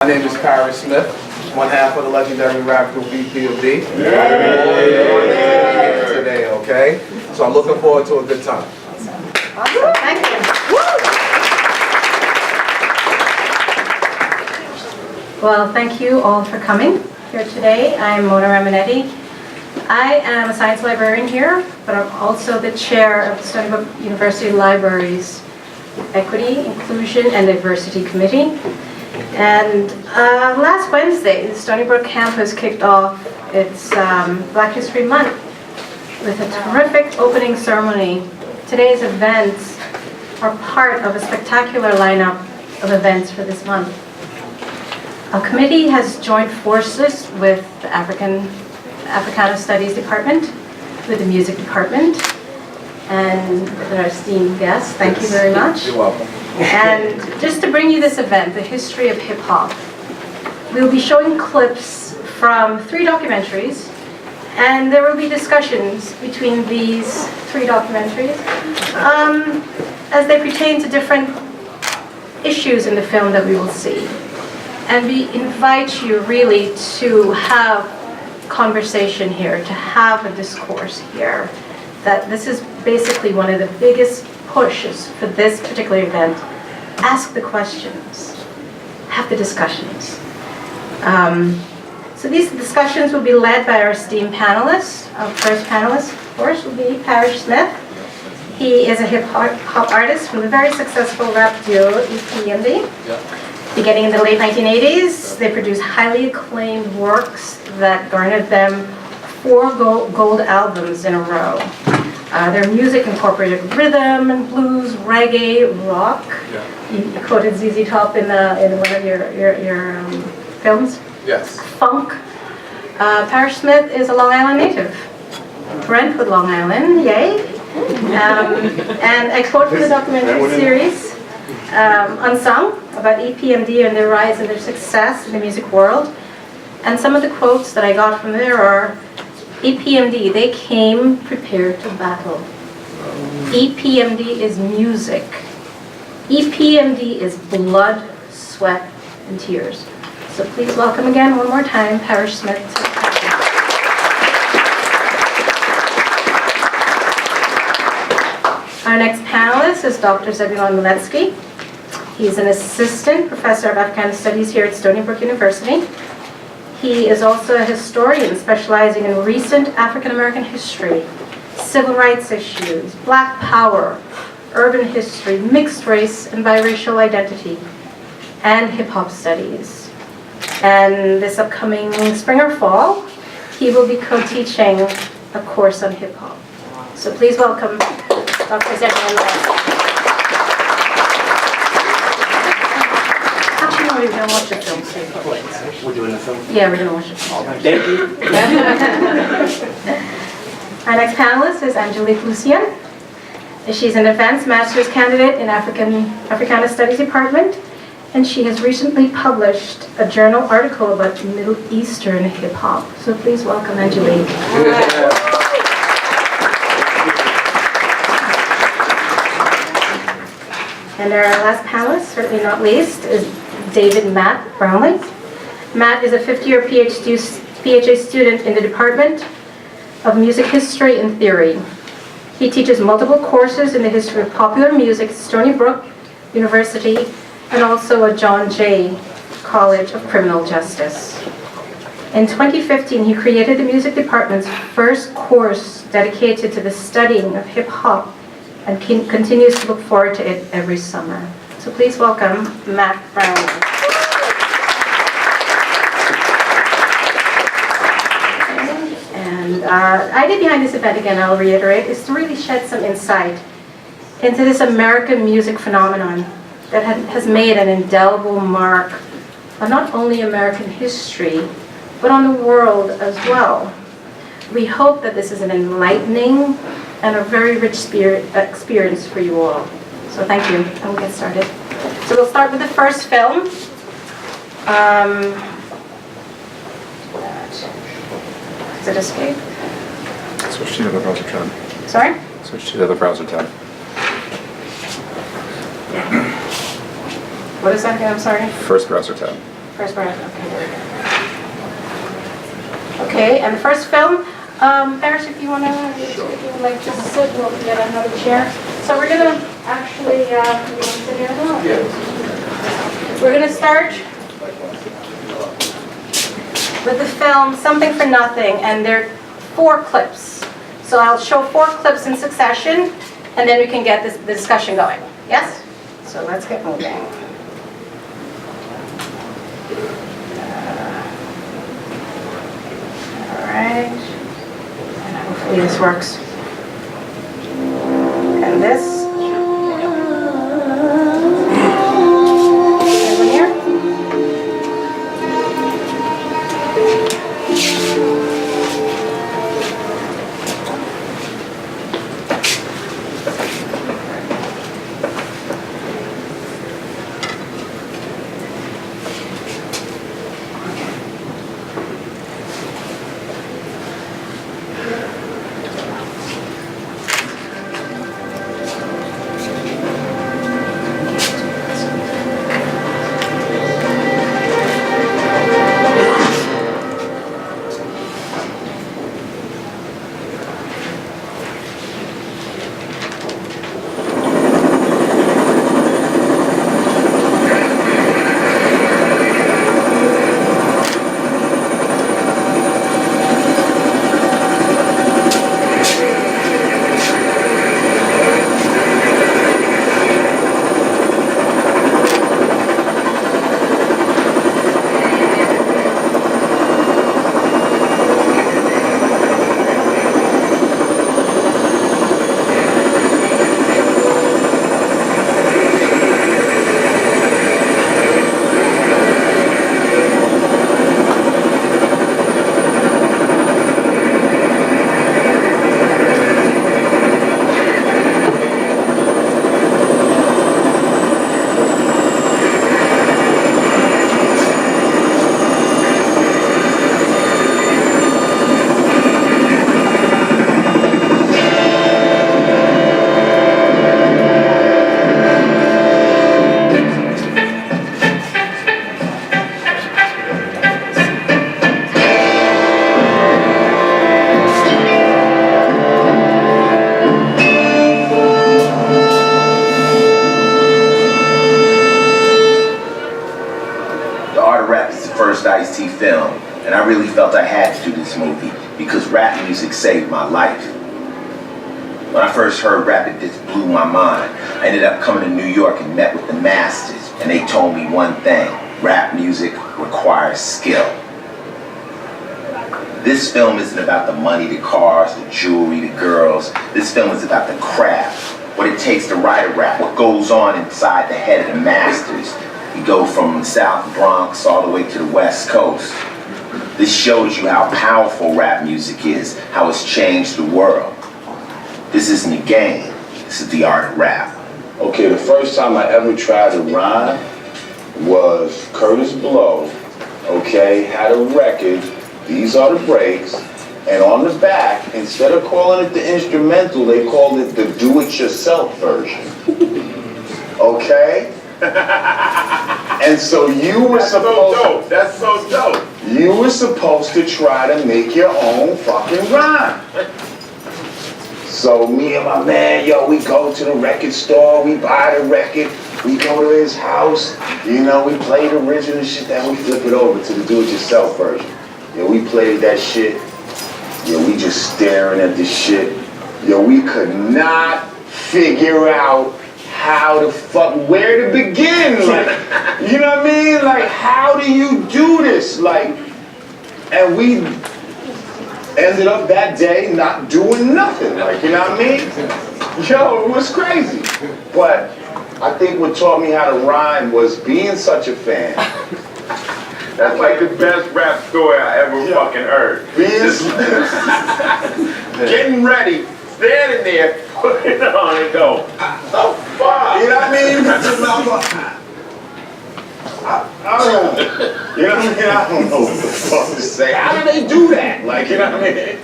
name is Parish Smith, one half of the legendary rap group EPMD. Today, okay? So I'm looking forward to a good time. Awesome. Thank you. Well, thank you all for coming here today. I'm Mona Ramonetti. I am a science librarian here, but I'm also the chair of the Stony Brook University Libraries Equity, Inclusion, and Diversity Committee. And last Wednesday, the Stony Brook campus kicked off its Black History Month with a terrific opening ceremony. Today's events are part of a spectacular lineup of events for this month. Our committee has joined forces with the Africana Studies Department, with the Music Department, and with our esteemed guests. Thank you very much. You're welcome. And just to bring you this event, the history of hip hop, we'll be showing clips from 3 documentaries, and there will be discussions between these 3 documentaries as they pertain to different issues in the film that we will see. And we invite you really to have conversation here, to have a discourse here. That this is basically one of the biggest pushes for this particular event. Ask the questions, have the discussions. So these discussions will be led by our esteemed panelists. Our first panelist, of course, will be Parish Smith. He is a hip hop artist from the very successful rap duo EPMD. Beginning in the late 1980s, they produced highly acclaimed works that garnered them 4 gold albums in a row. Their music incorporated rhythm and blues, reggae, rock. You quoted ZZ Top in one of your films. Yes. Funk. Parish Smith is a Long Island native. Brentwood, Long Island, yay. And I quote from the documentary series, Unsung, about EPMD and their rise and their success in the music world. And some of the quotes that I got from there are, EPMD, they came prepared to battle. EPMD is music. EPMD is blood, sweat, and tears. So please welcome again, one more time, Parish Smith. Our next panelist is Dr. Zebulon Miletsky. He's an assistant professor of Africana Studies here at Stony Brook University. He is also a historian specializing in recent African American history, civil rights issues, Black power, urban history, mixed race and biracial identity, and hip hop studies. And this upcoming spring or fall, he will be co-teaching a course on hip hop. So please welcome Dr. Zebulon. Actually, no, we're going to watch the film. We're doing the film? Yeah, we're going to watch the film. Thank you. Our next panelist is Angelique Lucien. She's an advanced master's candidate in Africana Studies Department, and she has recently published a journal article about Middle Eastern hip hop. So please welcome Angelique. And our last panelist, certainly not least, is David Matt Brounley. Matt is a 5th-year PhD student in the Department of Music History and Theory. He teaches multiple courses in the history of popular music at Stony Brook University and also at John Jay College of Criminal Justice. In 2015, he created the music department's first course dedicated to the studying of hip hop and continues to look forward to it every summer. So please welcome Matt Brownlee. And our idea behind this event, again, I'll reiterate, is to really shed some insight into this American music phenomenon that has made an indelible mark on not only American history, but on the world as well. We hope that this is an enlightening and a very rich experience for you all. So thank you, and we'll get started. So we'll start with the first film. Does it escape? Switch to the other browser tab. Sorry? Switch to the other browser tab. What is that again? I'm sorry. First browser tab. First round, okay, there we go. Okay, and the first film, Parish, if you want to, if you would like to sit, we'll get another chair. So we're going to actually, you want to sit here now? We're going to start with the film Something for Nothing, and there are 4 clips. So I'll show 4 clips in succession, and then we can get the discussion going. Yes? So let's get moving. All right. And hopefully this works. And this. Anyone here? Film, and I really felt I had to do this movie because rap music saved my life. When I first heard rap, it just blew my mind. I ended up coming to New York and met with the masters, and they told me one thing: rap music requires skill. This film isn't about the money, the cars, the jewelry, the girls. This film is about the craft, what it takes to write a rap, what goes on inside the head of the masters. You go from the South Bronx all the way to the West Coast. This shows you how powerful rap music is, how it's changed the world. This isn't a game, this is the art of rap. Okay, the first time I ever tried to rhyme was Curtis Blow, okay, had a record, These Are the Breaks, and on the back, instead of calling it the instrumental, they called it the do-it-yourself version. Okay? And so you were supposed That's so dope. You were supposed to try to make your own fucking rhyme. So me and my man, yo, we go to the record store, we buy the record, we go to his house, you know, we play the original shit, then we flip it over to the do-it-yourself version. Yeah, we played that shit. Yeah, we just staring at this shit. Yo, we could not figure out how to where to begin, like, you know what I mean? Like, how do you do this? Like, and we ended up that day not doing nothing, like, you know what I mean? Yo, it was crazy. But I think what taught me how to rhyme was being such a fan. That's like the best rap story I ever fucking heard. Getting ready, standing there, put it on and go, the fuck? You know what I mean? I don't, you know what I mean? I don't know what the fuck to say. How do they do that? Like, you know what I mean?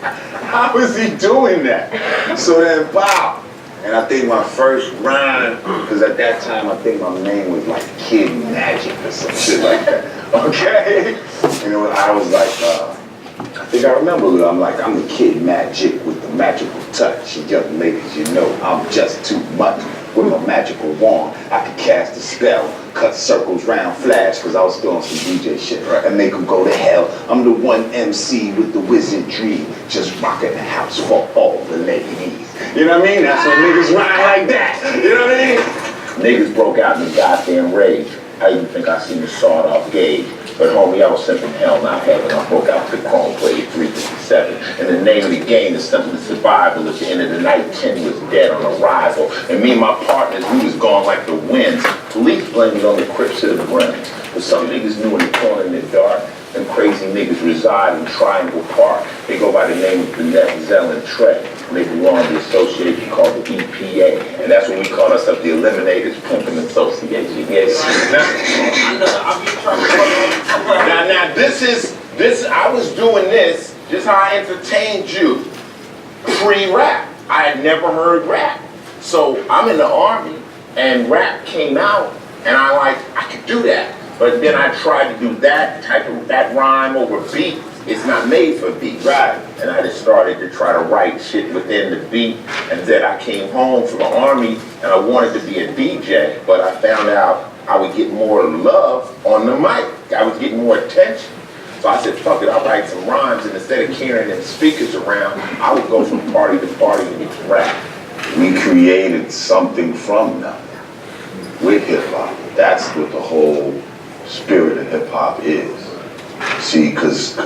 How is he doing that? So then, wow. And I think my first rhyme, because at that time I think my name was like Kid Magic or some shit like that. Okay? You know, I was like, I think I remember, I'm the kid magic with the magical touch. And young ladies, you know, I'm just too much. With my magical wand, I could cast a spell, cut circles round flash, because I was doing some DJ shit, and make them go to hell. I'm the one MC with the wizardry, just rocking the house for all the ladies. You know what I mean? That's when niggas rhyme like that. You know what I mean? Niggas broke out in the goddamn rage. I even think I seen the sawed-off gauge. But homie, I was simping hell not heaven. I broke out the chrome plated 357. And the name of the game is simply survival. At the end of the night, 10 was dead on arrival. And me and my partners, we was gone like the winds. Police blamed it on the Crips to the brains. But some niggas knew in the corner in the dark. Them crazy niggas reside in Triangle Park. They go by the name of Bennett, Zell, and Trey. And they belong to the association called the EPA. And that's when we call ourselves the Eliminators Pimpin' Association. Yes. Now this, I was doing this, just how I entertained you, pre-rap. I had never heard rap. So I'm in the Army, and rap came out, and I could do that. But then I tried to do that rhyme over beat. It's not made for beat. Right. And I just started to try to write shit within the beat. And then I came home from the Army and I wanted to be a DJ, but I found out I would get more love on the mic. I was getting more attention. So I said, fuck it, I'll write some rhymes, and instead of carrying them speakers around, I would go from party to party and get rap. We created something from nothing with hip hop. That's what the whole spirit of hip hop is. See, because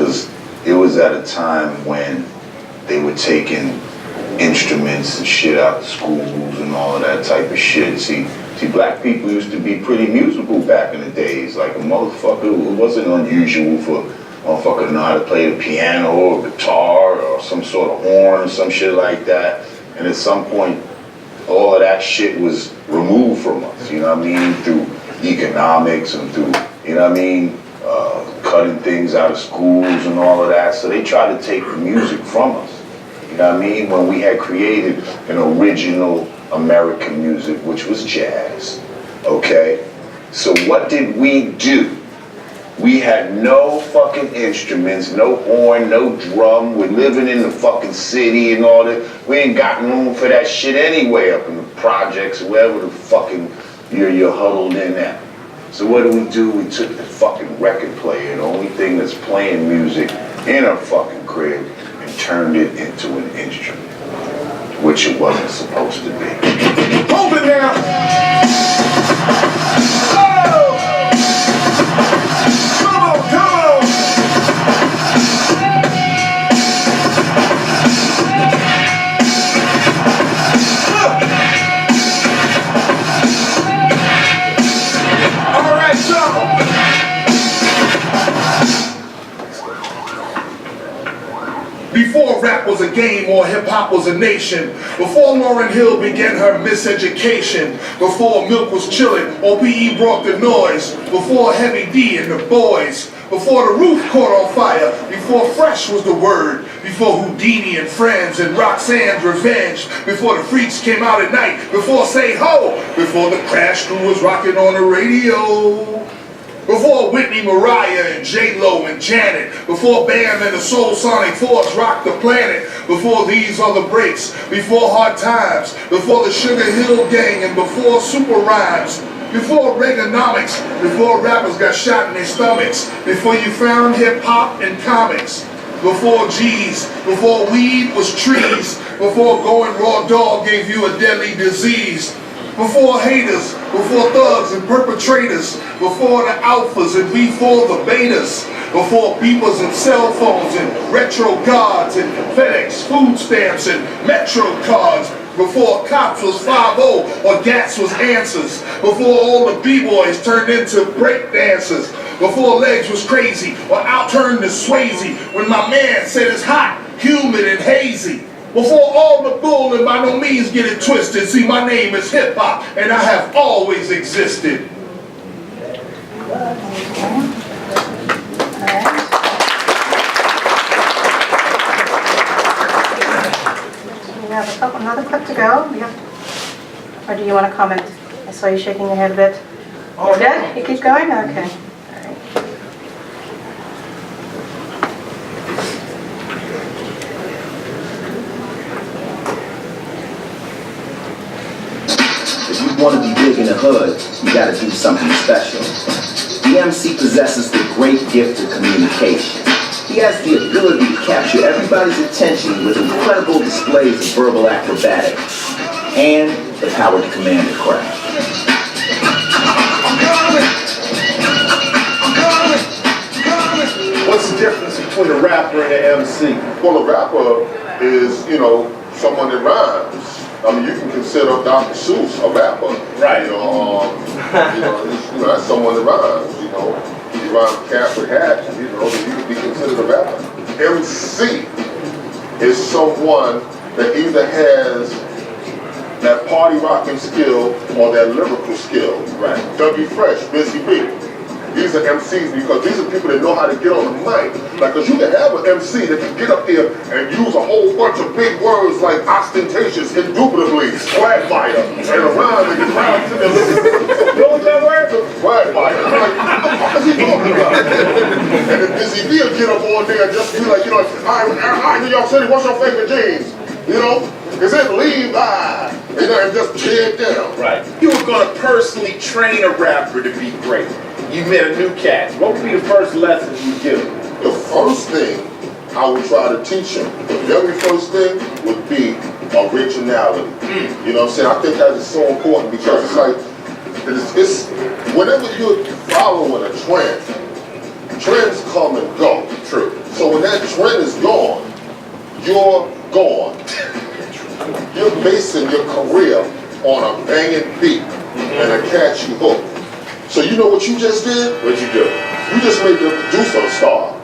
it was at a time when they were taking instruments and shit out of schools and all of that type of shit. See, black people used to be pretty musical back in the days. Like a motherfucker, it wasn't unusual for a motherfucker to know how to play the piano or guitar or some sort of horn or some shit like that. And at some point, all of that shit was removed from us, you know what I mean? Through economics and through, you know what I mean? Cutting things out of schools and all of that. So they tried to take the music from us, you know what I mean? When we had created an original American music, which was jazz, okay? So what did we do? We had no fucking instruments, no horn, no drum. We're living in the fucking city and all that. We ain't got room for that shit anyway up in the projects, wherever the fucking you're huddled in at. So what do? We took the fucking record player, the only thing that's playing music in our fucking crib, and turned it into an instrument, which it wasn't supposed to be. Hold it now! Oh! Come on, come on! All right, so. Before rap was a game or hip-hop was a nation, before Lauryn Hill began her miseducation, before Milk was chillin' or P.E. brought the noise, before Heavy D and the Boys, before the roof caught on fire, before Fresh was the word, before Houdini and Friends and Roxanne's Revenge, before the Freaks came out at night, before Say Ho, before the Crash Crew was rocking on the radio. Before Whitney, Mariah, and J-Lo and Janet, before Bam and the Soul Sonic Force rocked the planet, before These Are the Breaks, before Hard Times, before the Sugar Hill Gang, and before Super Rhymes, before Reaganomics, before rappers got shot in their stomachs, before you found hip-hop and comics, before G's, before weed was trees, before going raw dog gave you a deadly disease, before haters, before thugs and perpetrators, before the alphas and before the betas, before beepers and cell phones and retro gods and FedEx food stamps and Metro cards, before cops was 5-0 or gas was answers, before all the b-boys turned into break dancers, before legs was crazy or outturned to Swayze, when my man said it's hot, humid and hazy. Before all the bull, and by no means get it twisted. See, my name is hip hop, and I have always existed. We have another clip to go. Or do you want to comment? I saw you shaking your head a bit. Oh, Good? You keep going? Okay. All right. you want to be big in the hood, you got to do something special. The MC possesses the great gift of communication. He has the ability to capture everybody's attention with incredible displays of verbal acrobatics and the power to command the crowd. What's the difference between a rapper and an MC? Well, a rapper is, someone that rhymes. I mean, you can consider Dr. Seuss a rapper. Right. That's someone that rhymes, You rhyme cat with hat, you can be considered a rapper. MC is someone that either has that party rocking skill or that lyrical skill. Right. W Fresh, Busy B. These are MCs because these are people that know how to get on the mic. Like, cause you can have an MC that can get up there and use a whole bunch of big words like ostentatious, indubitably, quagmire, and a rhyme and the crowd sitting there listening. What was that word? Quagmire. Like, what the fuck is he talking about? And the Busy B will get up on there and just be like, all right, New York City, what's your favorite jeans? Is it Levi? And just tear it down. Right. You were gonna personally train a rapper to be great. You met a new cat. What would be the first lesson you give him? The first thing I would try to teach him, the very first thing would be originality. You know what I'm saying? I think that is so important because it's like, it's whenever you're following a trend, trends come and go. True. So when that trend is gone, you're gone. You're basing your career on a banging beat and a catchy hook. So you know what you just did? What'd you do? You just made the producer a star.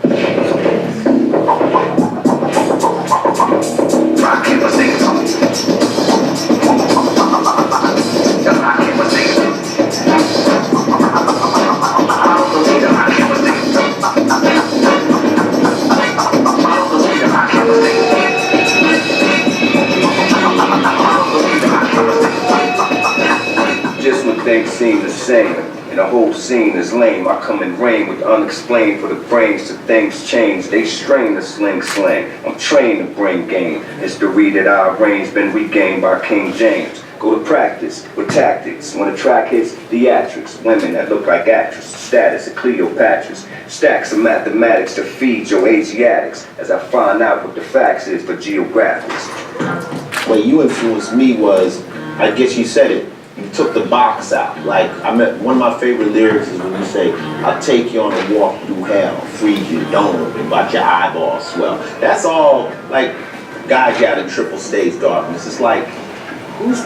Just when things seem the same and the whole scene is lame, I come and reign with unexplained for the brains till things change. They strain the sling slang. I'm trained to bring game. It's the read that our brains been regained by King James. Go to practice with tactics. When the track hits, theatrics. Women that look like actresses. Status of Cleopatra's. Stacks of mathematics to feed your Asiatics. As I find out what the facts is for geographics. What you influenced me was, I guess you said it, you took the box out. Like, one of my favorite lyrics is when you say, I'll take you on a walk through hell, freeze your dome, and watch your eyeballs swell. That's all, like, guys out in triple stage darkness. It's like, who's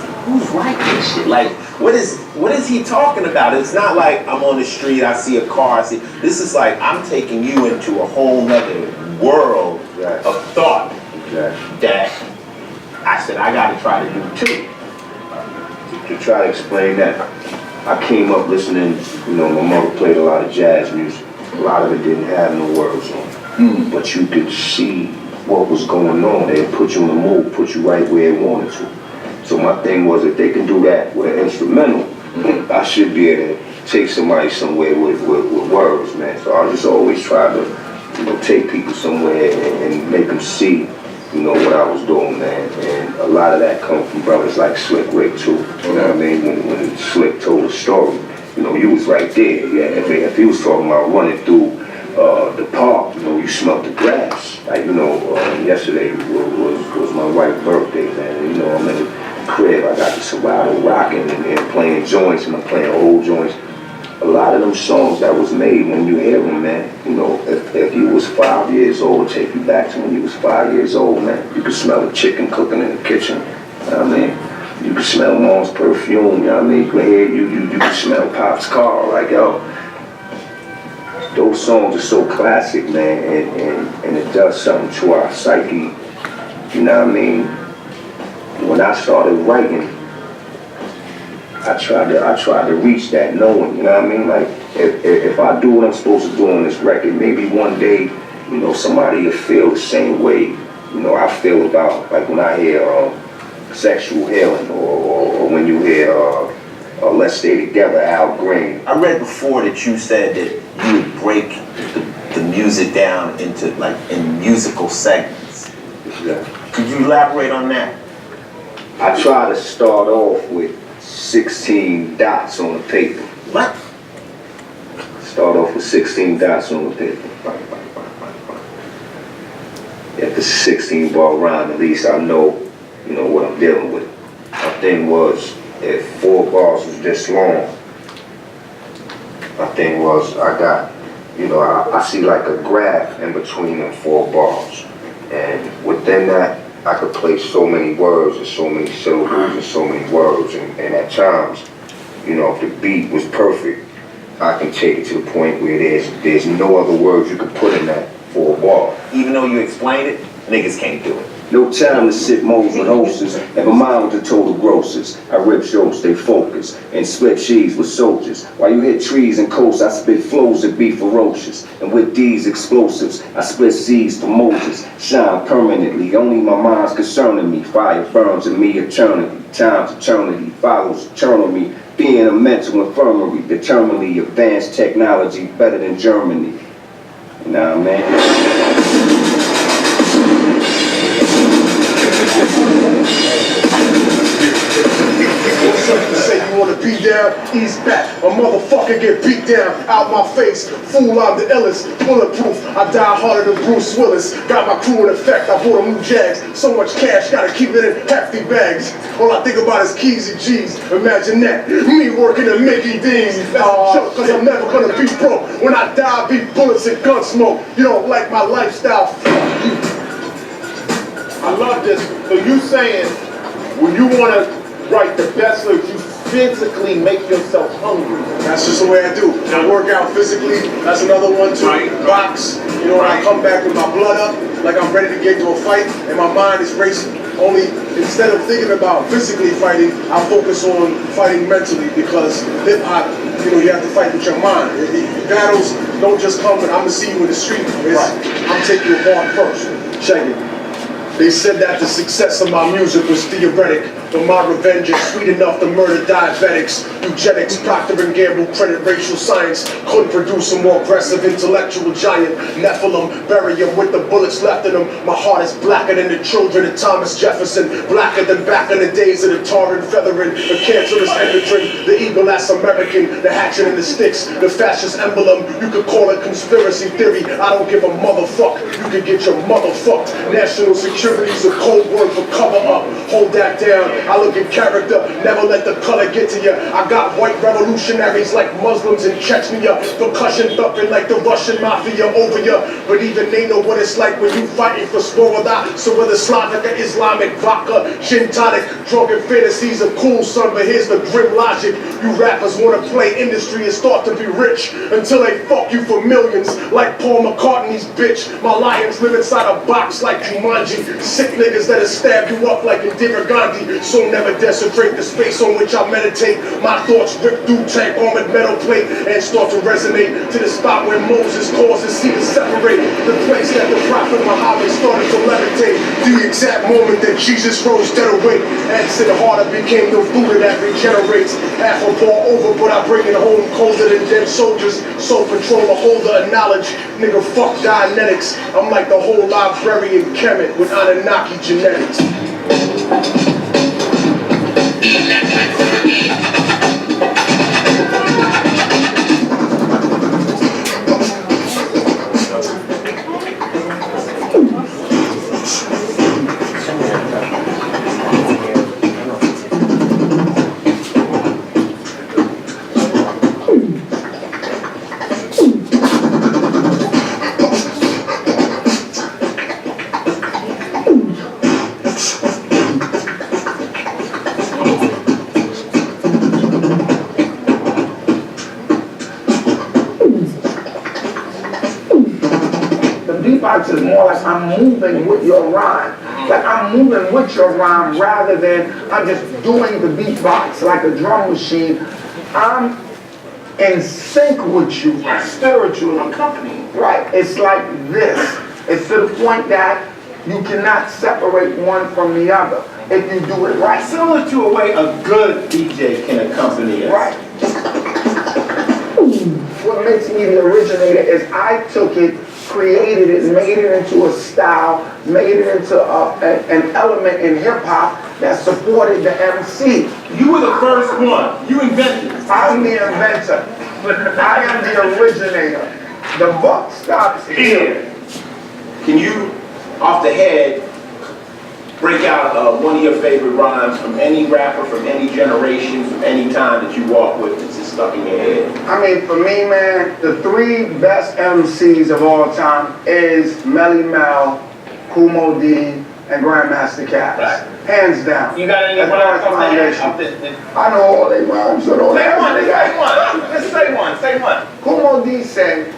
writing this shit? Like, what is he talking about? It's not like I'm on the street, I see a car, this is like, I'm taking you into a whole nother world of thought that I said I gotta try to do too. To try to explain that, I came up listening, my mother played a lot of jazz music. A lot of it didn't have no words on. But you could see what was going on. They put you in the mood, put you right where it wanted to. So my thing was, if they can do that with an instrumental, I should be able to take somebody somewhere with words, man. So I just always try to, take people somewhere and make them see, what I was doing, man. And a lot of that comes from brothers like Slick Rick, too. You know what I mean? When Slick told a story, you was right there. Yeah, if he was talking about running through the park, you smelled the grass. Like, yesterday was my wife's birthday, man. And, I'm in the crib, I got the Serato rocking and playing joints, and I'm playing old joints. A lot of them songs that was made, when you hear them, man, if you was 5 years old, take you back to when you was 5 years old, man. You could smell the chicken cooking in the kitchen, you know what I mean? You could smell mom's perfume, you know what I mean? You could hear, you could smell Pop's car, like, yo. Those songs are so classic, man, and it does something to our psyche, you know what I mean? When I started writing, I tried to reach that knowing, you know what I mean? Like, if I do what I'm supposed to do on this record, maybe one day, somebody will feel the same way, I feel about, like when I hear Sexual Healing, or when you hear Let's Stay Together, Al Green. I read before that you said that you would break the music down into, like, in musical segments. Yeah. Could you elaborate on that? I try to start off with 16 dots on the paper. What? Start off with 16 dots on the paper. If it's a 16 bar rhyme, at least I know, what I'm dealing with. My thing was, if 4 bars was this long, my thing was, I got, I see like a graph in between them 4 bars. And within that, I could place so many words and so many syllables and so many words. And at times, if the beat was perfect, I can take it to the point where there's no other words you could put in that 4 bar. Even though you explained it, niggas can't do it. No time to sit moles with hostess. Never mind with the total grosses. I rip shows, stay focused, and split cheese with soldiers. While you hit trees and coasts, I spit flows that be ferocious. And with these explosives, I split seeds for Moses. Shine permanently, only my mind's concerning me. Fire burns in me eternally. Time's eternity follows eternal me. Being a mental infirmary, determinedly advanced technology better than Germany. Nah, man. Say you wanna be down, ease back. A motherfucker get beat down, out my face. Fool, I'm the illest, bulletproof. I die harder than Bruce Willis. Got my crew in effect, I bought them new Jags. So much cash, gotta keep it in hefty bags. All I think about is keys and G's. Imagine that, me working and making D's. That's a joke, cause I'm never gonna be broke. When I die, I be bullets and gun smoke. You don't like my lifestyle, fuck you. I love this. So you saying when you want to write the best lyrics, you physically make yourself hungry. That's just the way I do. I work out physically. That's another one too. Box. When I come back with my blood up, like I'm ready to get into a fight, and my mind is racing. Only instead of thinking about physically fighting, I focus on fighting mentally because hip hop, you have to fight with your mind. Battles don't just come and I'm gonna see you in the street. I'm taking you apart first. Check it. They said that the success of my music was theoretic, but my revenge is sweet enough to murder diabetics. Eugenics, Procter & Gamble, credit racial science couldn't produce a more aggressive intellectual giant. Nephilim, bury him with the bullets left in him. My heart is blacker than the children of Thomas Jefferson, blacker than back in the days of the tar and feathering, the cancerous endocrine, the eagle that's American, the hatchet and the sticks, the fascist emblem. You could call it conspiracy theory. I don't give a motherfuck. You could get your motherfucked. National security's a code word for cover up. Hold that down. I look at character, never let the color get to you. I got white revolutionaries like Muslims in Chechnya, percussion thumping like the Russian mafia over you. But even they know what it's like when you fighting for Svoboda. So whether Slavic or Islamic, vodka, gin tonic, drunken fantasies are cool, son. But here's the grim logic: you rappers want to play industry and start to be rich until they fuck you for millions, like Paul McCartney's bitch. My lions live inside a box like Jumanji. Sick niggas that'll stab you up like Indira Gandhi. So never desecrate the space on which I meditate. My thoughts rip through tank armored metal plate and start to resonate to the spot where Moses caused the sea to separate. The place that the prophet Muhammad started to levitate. The exact moment that Jesus rose dead awake. Acid harder became the Buddha that regenerates. Half a ball over, but I bring it home colder than dead soldiers. Soul patrol, a holder of knowledge. Nigga, fuck Dianetics. I'm like the whole library in Kemet with Anunnaki genetics. Beatbox is more like I'm moving with your rhyme. Like I'm moving with your rhyme rather than I'm just doing the beatbox like a drum machine. I'm in sync with you, spiritually. Accompanying. Right, it's like this. It's to the point that you cannot separate one from the other if you do it right. Similar to a way a good DJ can accompany us. Right. What makes me the originator is I took it created it, made it into a style, made it into an element in hip hop that supported the MC. You were the first one. You invented it. I'm the inventor. I am the originator. The buck stops here. Can you, off the head, break out one of your favorite rhymes from any rapper, from any generation, from any time that you walk with that's just stuck in your head? I mean, for me, man, the three best MCs of all time is Melly Mel, Kumo D, and Grandmaster Cass. Right. Hands down. You got any rhymes off the I know all they rhymes. So don't say one, Just say one. Kumo D said,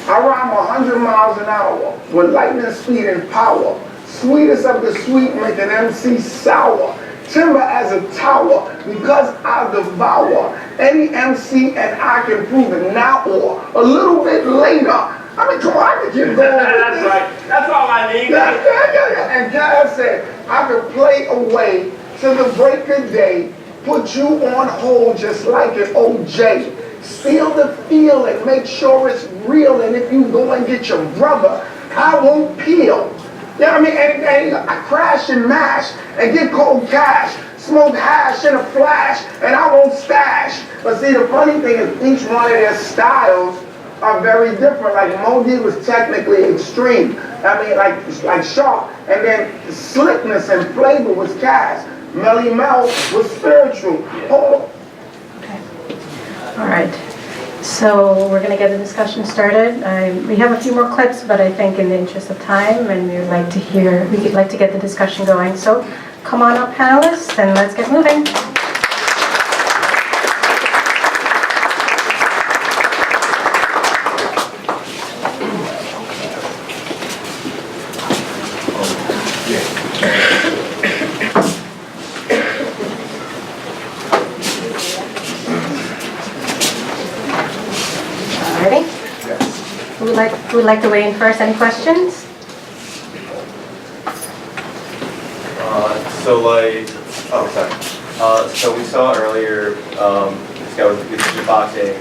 I rhyme 100 miles an hour with lightning speed and power. Sweetest of the sweet make an MC sour. Timber as a tower because I devour any MC and I can prove it now or a little bit later. I mean, come on, I can keep going. That's right. That's all I need. Yeah. And Cass said, I could play away till the break of day, put you on hold just like an OJ. Steal the feeling, make sure it's real, and if you go and get your brother, I won't peel. You know what I mean? And I crash and mash and get cold cash, smoke hash in a flash, and I won't stash. But see, the funny thing is each one of their styles are very different. Like Modi was technically extreme. I mean, like sharp. And then slickness and flavor was Cass. Melly Mel was spiritual. Oh. All right. So we're going to get the discussion started. We have a few more clips, but I think in the interest of time, and we'd like to get the discussion going. So come on up, panelists, and let's get moving. Who would like to weigh in first? Any questions? So we saw earlier, this guy was beatboxing.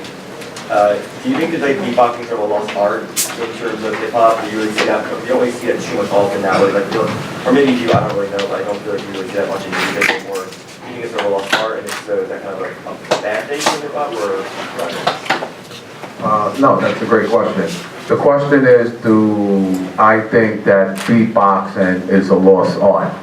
Do you think that like beatboxing is sort of a lost art in terms of hip hop? Do you really see that? You don't really see that too much often now. Or maybe you do. I don't really know, but I don't feel like you really see that much in music anymore. Do you think it's sort of a lost art, and if so, is that kind of like a bad thing in hip hop, or? No, that's a great question. The question is, do I think that beatboxing is a lost art?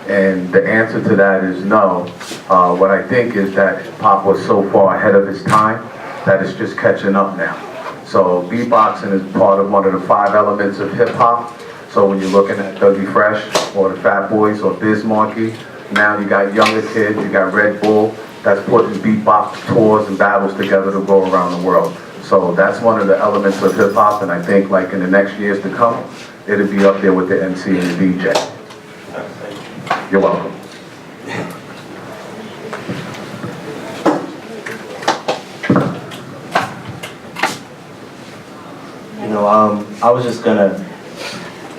And the answer to that is no. What I think is that hip-hop was so far ahead of its time that it's just catching up now. So beatboxing is part of one of the 5 elements of hip-hop. So when you're looking at Dougie Fresh or the Fat Boys or Biz Markie, now you got younger kids, you got Red Bull, that's putting beatbox tours and battles together to go around the world. So that's one of the elements of hip hop, and I think like in the next years to come, it'll be up there with the MC and the DJ. You're welcome. You know, I was just gonna,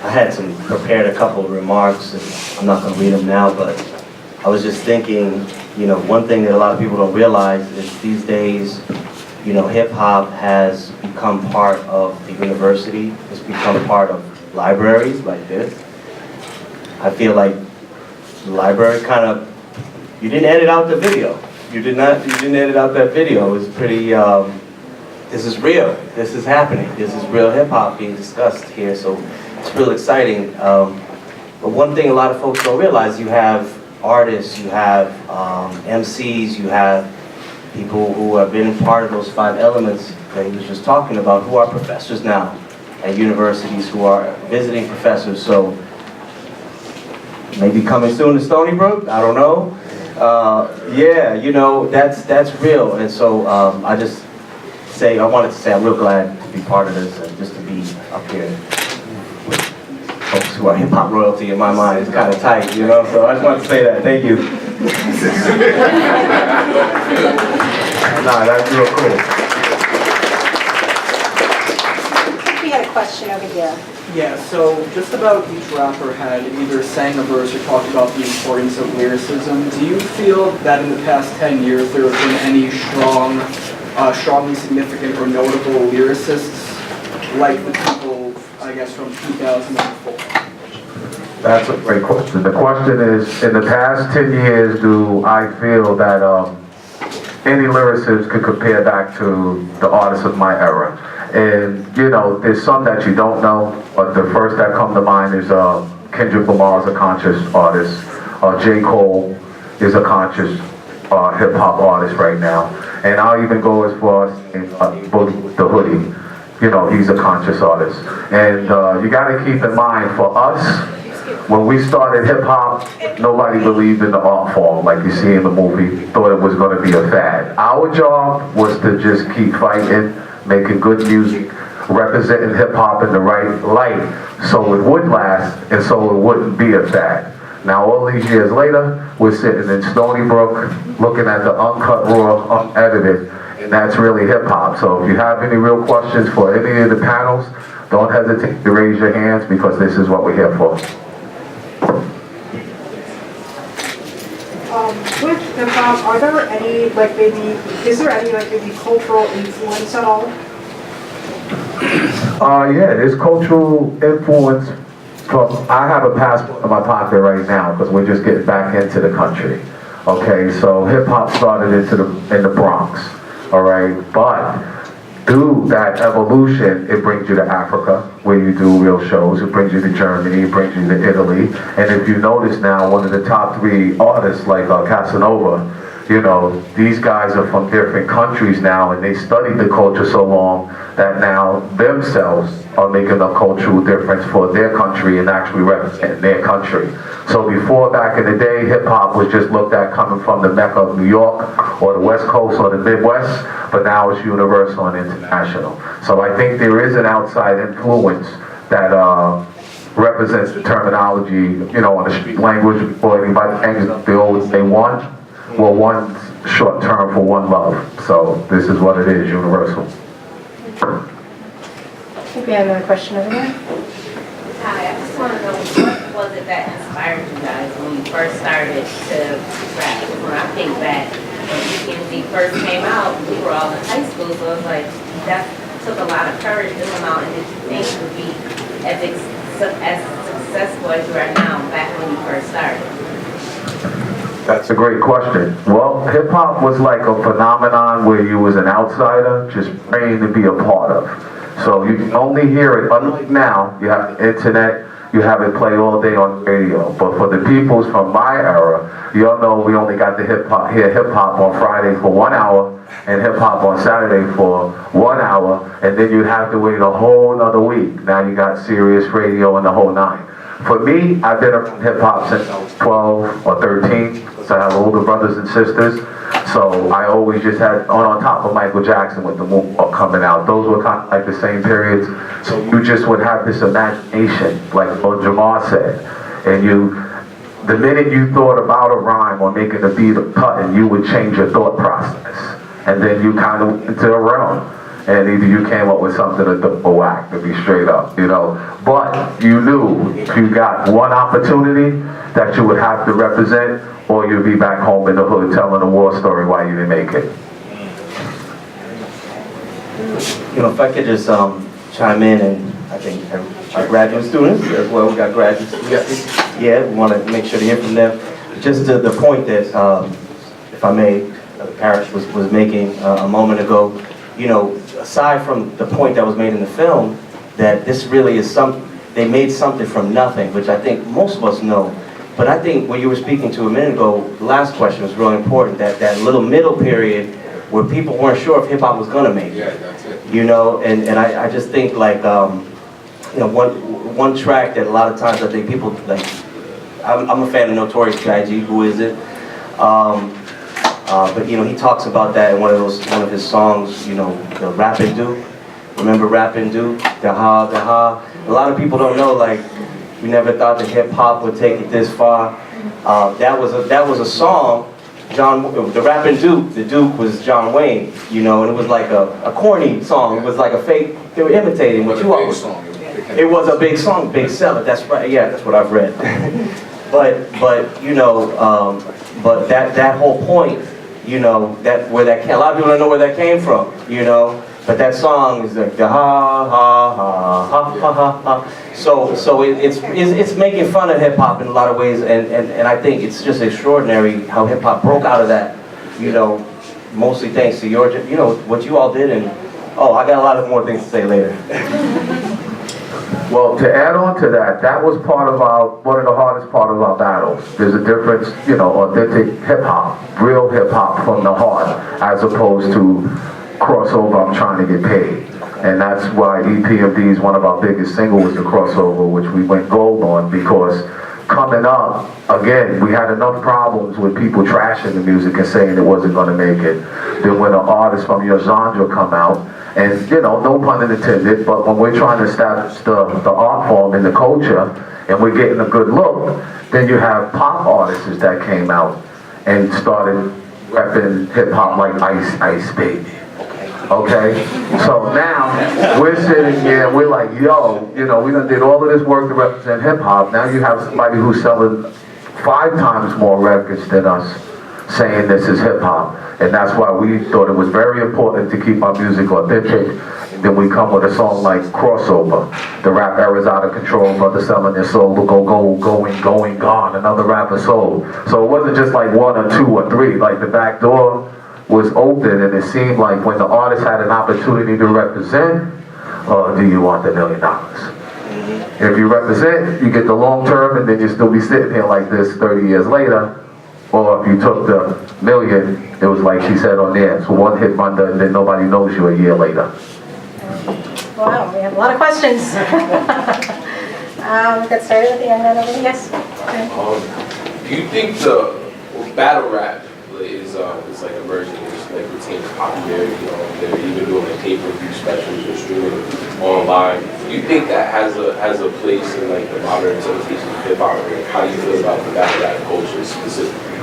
I had prepared a couple of remarks, and I'm not gonna read them now, but I was just thinking, you know, one thing that a lot of people don't realize is these days, you know, hip-hop has become part of the university. It's become part of libraries like this. I feel like the library kind of, you didn't edit out the video. You didn't edit out that video. It was pretty, this is real. This is happening. This is real hip-hop being discussed here, so it's real exciting. But one thing a lot of folks don't realize, you have artists, you have MCs, you have people who have been part of those 5 elements that he was just talking about, who are professors now at universities, who are visiting professors. So maybe coming soon to Stony Brook, I don't know. Yeah, you know, that's real. And so I wanted to say I'm real glad to be part of this and just to be up here with folks who are hip hop royalty. In my mind, it's kind of tight, you know. So I just wanted to say that. Thank you. Nah, that's real cool. We had a question over here. Yeah, so just about each rapper had either sang a verse or talked about the importance of lyricism. Do you feel that in the past 10 years there have been any strongly significant or notable lyricists like the people guess, from 2004? That's a great question. The question is, in the past 10 years, do I feel that any lyricist could compare back to the artists of my era? And, you know, there's some that you don't know, but the first that come to mind is Kendrick Lamar is a conscious artist. J. Cole is a conscious hip-hop artist right now. And I'll even go as far as Boogie the Hoodie. You know, he's a conscious artist. And you got to keep in mind, for us, when we started hip-hop, nobody believed in the art form like you see in the movie, thought it was going to be a fad. Our job was to just keep fighting, making good music, representing hip-hop in the right light so it would last and so it wouldn't be a fad. Now all these years later, we're sitting in Stony Brook looking at the uncut, raw, unedited, and that's really hip-hop. So if you have any real questions for any of the panels, don't hesitate to raise your hands because this is what we're here for. With hip-hop, are there any, like maybe, is there any like maybe cultural influence at all? Yeah, there's cultural influence from, I have a passport in my pocket right now because we're just getting back into the country. Okay, so hip-hop started in the Bronx, all right? But through that evolution, it brings you to Africa, where you do real shows. It brings you to Germany, it brings you to Italy. And if you notice now, one of the top 3 artists like Casanova, you know, these guys are from different countries now, and they studied the culture so long that now themselves are making a cultural difference for their country and actually representing their country. So before, back in the day, hip-hop was just looked at coming from the Mecca of New York or the West Coast or the Midwest, but now it's universal and international. So I think there is an outside influence that represents the terminology, you know, on the street language, or anybody hangs up, they always say one. Well, one's short term for one love. So this is what it is, universal. I think we have another question over there. Hi, I just want to know what was it that inspired you guys when you first started to rap? When I think back, when EPMD first came out, we were all in high school, so it was like, that took a lot of courage to come out, and did you think it would be as successful as you are now back when you first started? That's a great question. Well, hip-hop was like a phenomenon where you was an outsider just praying to be a part of. So you can only hear it, unlike now, you have the internet, you have it play all day on radio. But for the peoples from my era, you all know we only got to hear hip-hop on Friday for 1 hour and hip-hop on Saturday for 1 hour, and then you have to wait a whole other week. Now you got Sirius Radio and the whole 9. For me, I've been around hip-hop since I was 12 or 13. So I have older brothers and sisters, so I always just had on top of Michael Jackson with the moonwalk coming out. Those were kind of like the same periods. So you just would have this imagination, like what Jamar said, and the minute you thought about a rhyme or making a beat or cutting, you would change your thought process, and then you kind of went into a realm. And either you came up with something or whack, to be straight up, you know. But you knew if you got one opportunity that you would have to represent, or you'd be back home in the hood telling a war story why you didn't make it. You know, if I could just chime in, and I think our graduate students as well, we got graduate students. Yes. Yeah, we want to make sure to hear from them. Just to the point that, if I may, Parish was making a moment ago, you know, aside from the point that was made in the film, that this really is they made something from nothing, which I think most of us know. But I think what you were speaking to a minute ago, the last question was really important, that little middle period where people weren't sure if hip-hop was gonna make it. Yeah, that's it. You know, and I just think like, you know, one track that a lot of times I think people, like, I'm a fan of Notorious B.I.G., Who Is It? But you know, he talks about that in one of his songs, you know, the Rappin' Duke. Remember Rappin' Duke? The ha. A lot of people don't know, like, we never thought that hip hop would take it this far. That was a song. The Rappin' Duke, the Duke was John Wayne, you know, and it was like a corny song. It was like a fake. They were imitating what you all was. It was a big song, big seller. That's right. Yeah, that's what I've read. but you know, but that whole point, you know, a lot of people don't know where that came from, you know. But that song is like the ha ha ha ha ha ha ha. So it's making fun of hip hop in a lot of ways, and I think it's just extraordinary how hip hop broke out of that, you know, mostly thanks to your, you know, what you all did. And oh, I got a lot of more things to say later. Well, to add on to that, that was part of one of the hardest part of our battles. There's a difference, you know, authentic hip hop, real hip hop from the heart, as opposed to crossover, I'm trying to get paid. And that's why EPMD is one of our biggest singles, the crossover, which we went gold on, because coming up, again, we had enough problems with people trashing the music and saying it wasn't going to make it. Then when an artist from your genre come out, and, you know, no pun intended, but when we're trying to establish the art form and the culture, and we're getting a good look, then you have pop artists that came out and started repping hip-hop like Ice Baby. Okay? So now, we're sitting here and we're like, yo, you know, we done did all of this work to represent hip-hop. Now you have somebody who's selling 5 times more records than us saying this is hip-hop. And that's why we thought it was very important to keep our music authentic. And then we come with a song like Crossover. The rap era's out of control, brother selling their soul, going, gone, another rapper sold. So it wasn't just like 1 or 2 or 3, like the back door was open, and it seemed like when the artist had an opportunity to represent, do you want the $1 million? If you represent, you get the long term, and then you still be sitting here like this 30 years later. Or if you took the $1 million, it was like she said on there, so one hit wonder, and then nobody knows you a year later. Wow, we have a lot of questions. Get started with the young man over here. Yes. Do you think the battle rap is like emerging, it's like retaining popularity? You know, they're even doing like pay-per-view specials or streaming online. Do you think that has a place in like the modern interpretation of hip hop? Like, how do you feel about the battle rap culture specifically?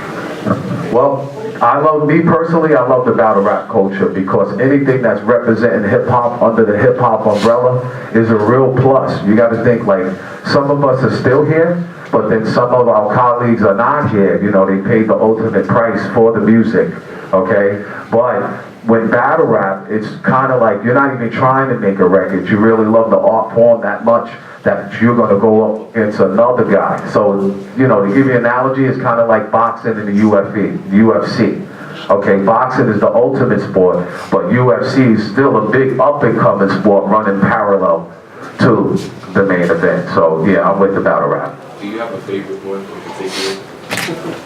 Well, I love the battle rap culture, because anything that's representing hip hop under the hip hop umbrella is a real plus. You got to think, like, some of us are still here, but then some of our colleagues are not here. You know, they paid the ultimate price for the music, okay? But with battle rap, it's kind of like you're not even trying to make a record. You really love the art form that much that you're going to go up against another guy. So, you know, to give you an analogy, it's kind of like boxing in the UFC. Okay, boxing is the ultimate sport, but UFC is still a big up-and-coming sport running parallel to the main event. So, yeah, I'm with the battle rap. Do you have a favorite one in particular?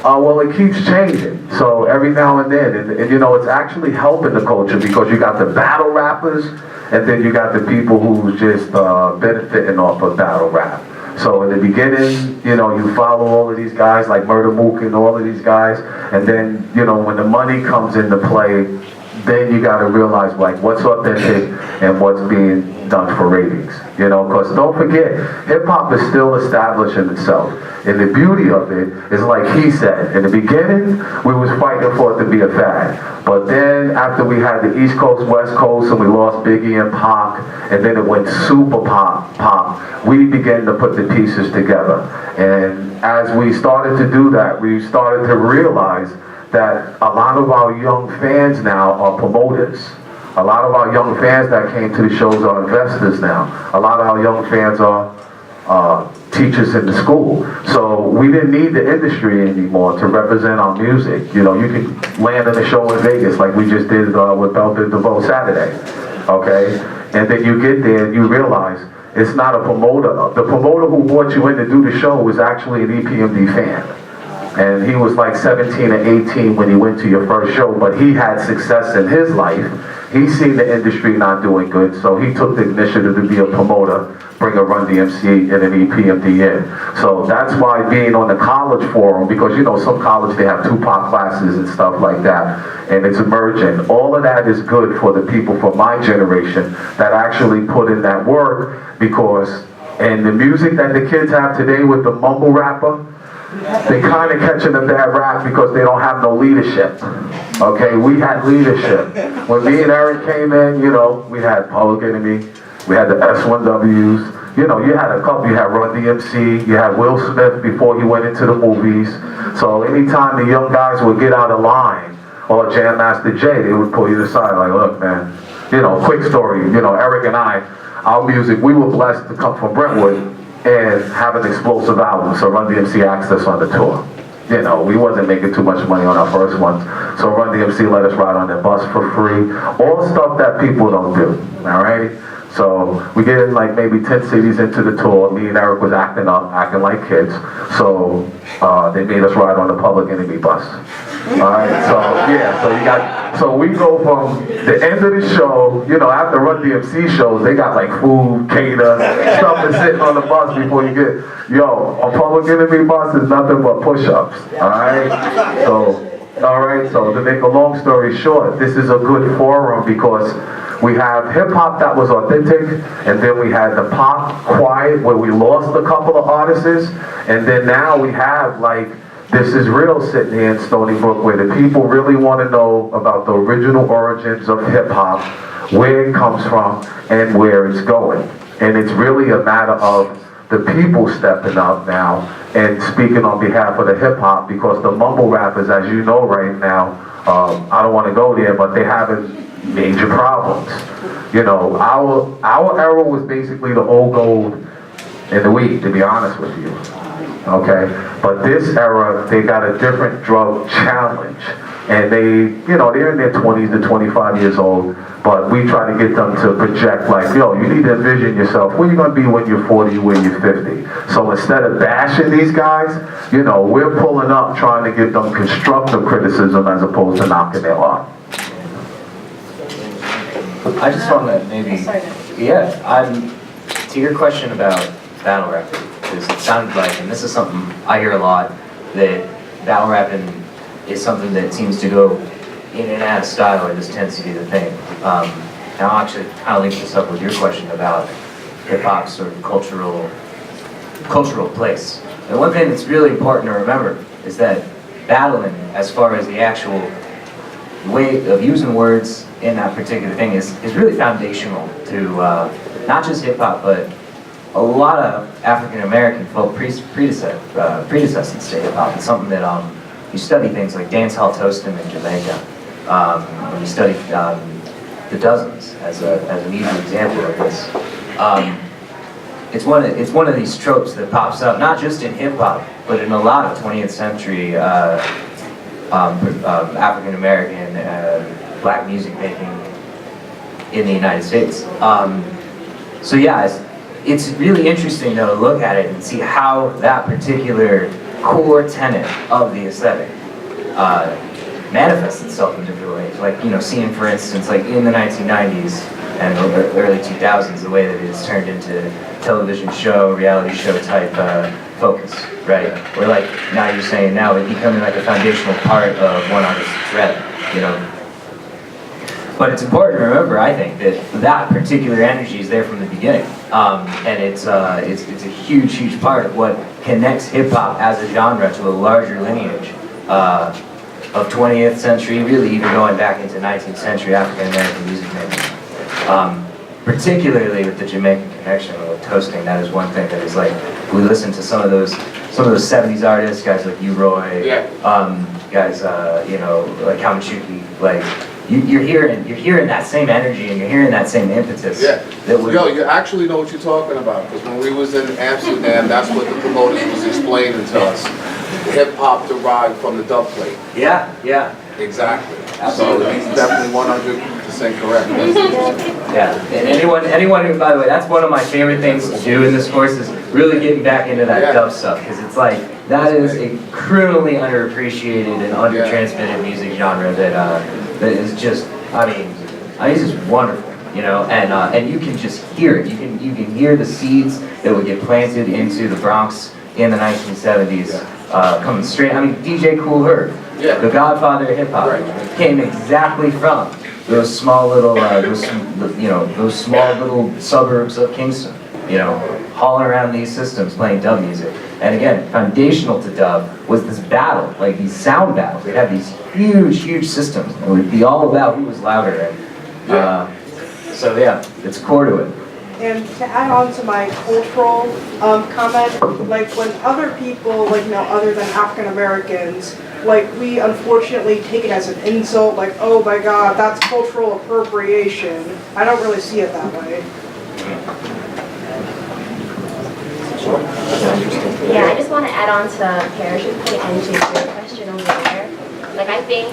Well, it keeps changing. So every now and then, and you know, it's actually helping the culture, because you got the battle rappers, and then you got the people who's just benefiting off of battle rap. So in the beginning, you know, you follow all of these guys like Murder Mook and all of these guys, and then, you know, when the money comes into play, then you got to realize, like, what's authentic and what's being done for ratings. You know, because don't forget, hip-hop is still establishing itself. And the beauty of it is, like he said, in the beginning, we was fighting for it to be a fad. But then after we had the East Coast, West Coast, and we lost Biggie and Pac, and then it went super pop, we began to put the pieces together. And as we started to do that, we started to realize that a lot of our young fans now are promoters. A lot of our young fans that came to the shows are investors now. A lot of our young fans are teachers in the school. So we didn't need the industry anymore to represent our music. You know, you could land in a show in Vegas like we just did with Belvin DeVoe Saturday, okay? And then you get there and you realize it's not a promoter. The promoter who brought you in to do the show was actually an EPMD fan. And he was like 17 or 18 when he went to your first show, but he had success in his life. He seen the industry not doing good, so he took the initiative to be a promoter, bring a Run DMC and an EPMD in. So that's why being on the college forum, because you know some college they have Tupac classes and stuff like that, and it's emerging. All of that is good for the people from my generation that actually put in that work, because and the music that the kids have today with the mumble rapper, they kind of catching a bad rap because they don't have no leadership. Okay, we had leadership. When me and Eric came in, you know, we had Public Enemy, we had the S1Ws, you know, you had a couple, you had Run DMC, you had Will Smith before he went into the movies. So anytime the young guys would get out of line, or Jam Master Jay, they would pull you aside like, look man, You know, quick story, you know, Eric and I, our music, we were blessed to come from Brentwood and have an explosive album, so Run DMC asked us on the tour. You know, we wasn't making too much money on our first ones, so Run DMC let us ride on their bus for free. All stuff that people don't do, all right? So we get in like maybe 10 cities into the tour. Me and Eric was acting like kids. So they made us ride on the Public Enemy bus. All right, so yeah, so we go from the end of the show, you know, after Run DMC shows, they got like food, cater, stuff to sit on the bus before you get, on Public Enemy bus is nothing but push-ups, all right? So to make a long story short, this is a good forum because we have hip-hop that was authentic, and then we had the pop quiet where we lost a couple of artists, and then now we have like This Is Real sitting here in Stony Brook where the people really want to know about the original origins of hip-hop, where it comes from, and where it's going. And it's really a matter of the people stepping up now and speaking on behalf of the hip-hop, because the mumble rappers, as you know right now, I don't want to go there, but they're having major problems. You know, our era was basically the old gold and the weed, to be honest with you. Okay, but this era, they got a different drug challenge, and they're in their 20s to 25 years old, but we try to get them to project like, you need to envision yourself, where you gonna be when you're 40, when you're 50. So instead of bashing these guys, we're pulling up trying to give them constructive criticism as opposed to knocking their art. I just want to maybe, to your question about battle rapping, because it sounded like, and this is something I hear a lot, that battle rapping is something that seems to go in and out of style, or this tends to be the thing. And I'll actually kind of link this up with your question about hip-hop's sort of cultural place. And one thing that's really important to remember is that battling, as far as the actual way of using words in that particular thing, is really foundational to not just hip-hop, but a lot of African American folk predecessors to hip hop. It's something that you study things like dancehall toasting in Jamaica. When you study the dozens as an easy example of this. It's one of these tropes that pops up not just in hip hop, but in a lot of 20th century African American black music making in the United States. So yeah. It's really interesting though to look at it and see how that particular core tenet of the aesthetic manifests itself in different ways. Like, seeing for instance, like in the 1990s and the early 2000s, the way that it's turned into television show, reality show type focus, right? Or like now you're saying now it's becoming like a foundational part of one artist's thread, But it's important to remember, I think, that particular energy is there from the beginning. And it's a huge, huge part of what connects hip-hop as a genre to a larger lineage of 20th century, really even going back into 19th century African-American music making. Particularly with the Jamaican connection with toasting, that is one thing that is like, we listen to some of those 70s artists, guys like U-Roy, guys, like Kamachuki, like, you're hearing that same energy and you're hearing that same impetus. Yeah. You actually know what you're talking about, because when we was in Amsterdam, that's what the promoters was explaining to us. Hip hop derived from the dub plate. Yeah. Exactly. Absolutely. So he's definitely 100% correct. Yeah. And anyone who, by the way, that's one of my favorite things to do in this course is really getting back into that dub stuff, because it's like that is a criminally underappreciated and undertransmitted music genre that is just, it's just wonderful, and you can just hear it. You can hear the seeds that would get planted into the Bronx in the 1970s, coming straight. DJ Kool Herc, the godfather of hip hop, came exactly from those small little, those small little suburbs of Kingston, hauling around these systems playing dub music. And again, foundational to dub was this battle, like these sound battles. We'd have these huge, huge systems. It would be all about who was louder. And, so yeah, it's core to it. And to add on to my cultural comment, like when other people, other than African Americans, like we unfortunately take it as an insult, like, oh my God, that's cultural appropriation. I don't really see it that way. Yeah, I just want to add on to Parish's point and to your question over there. Like, I think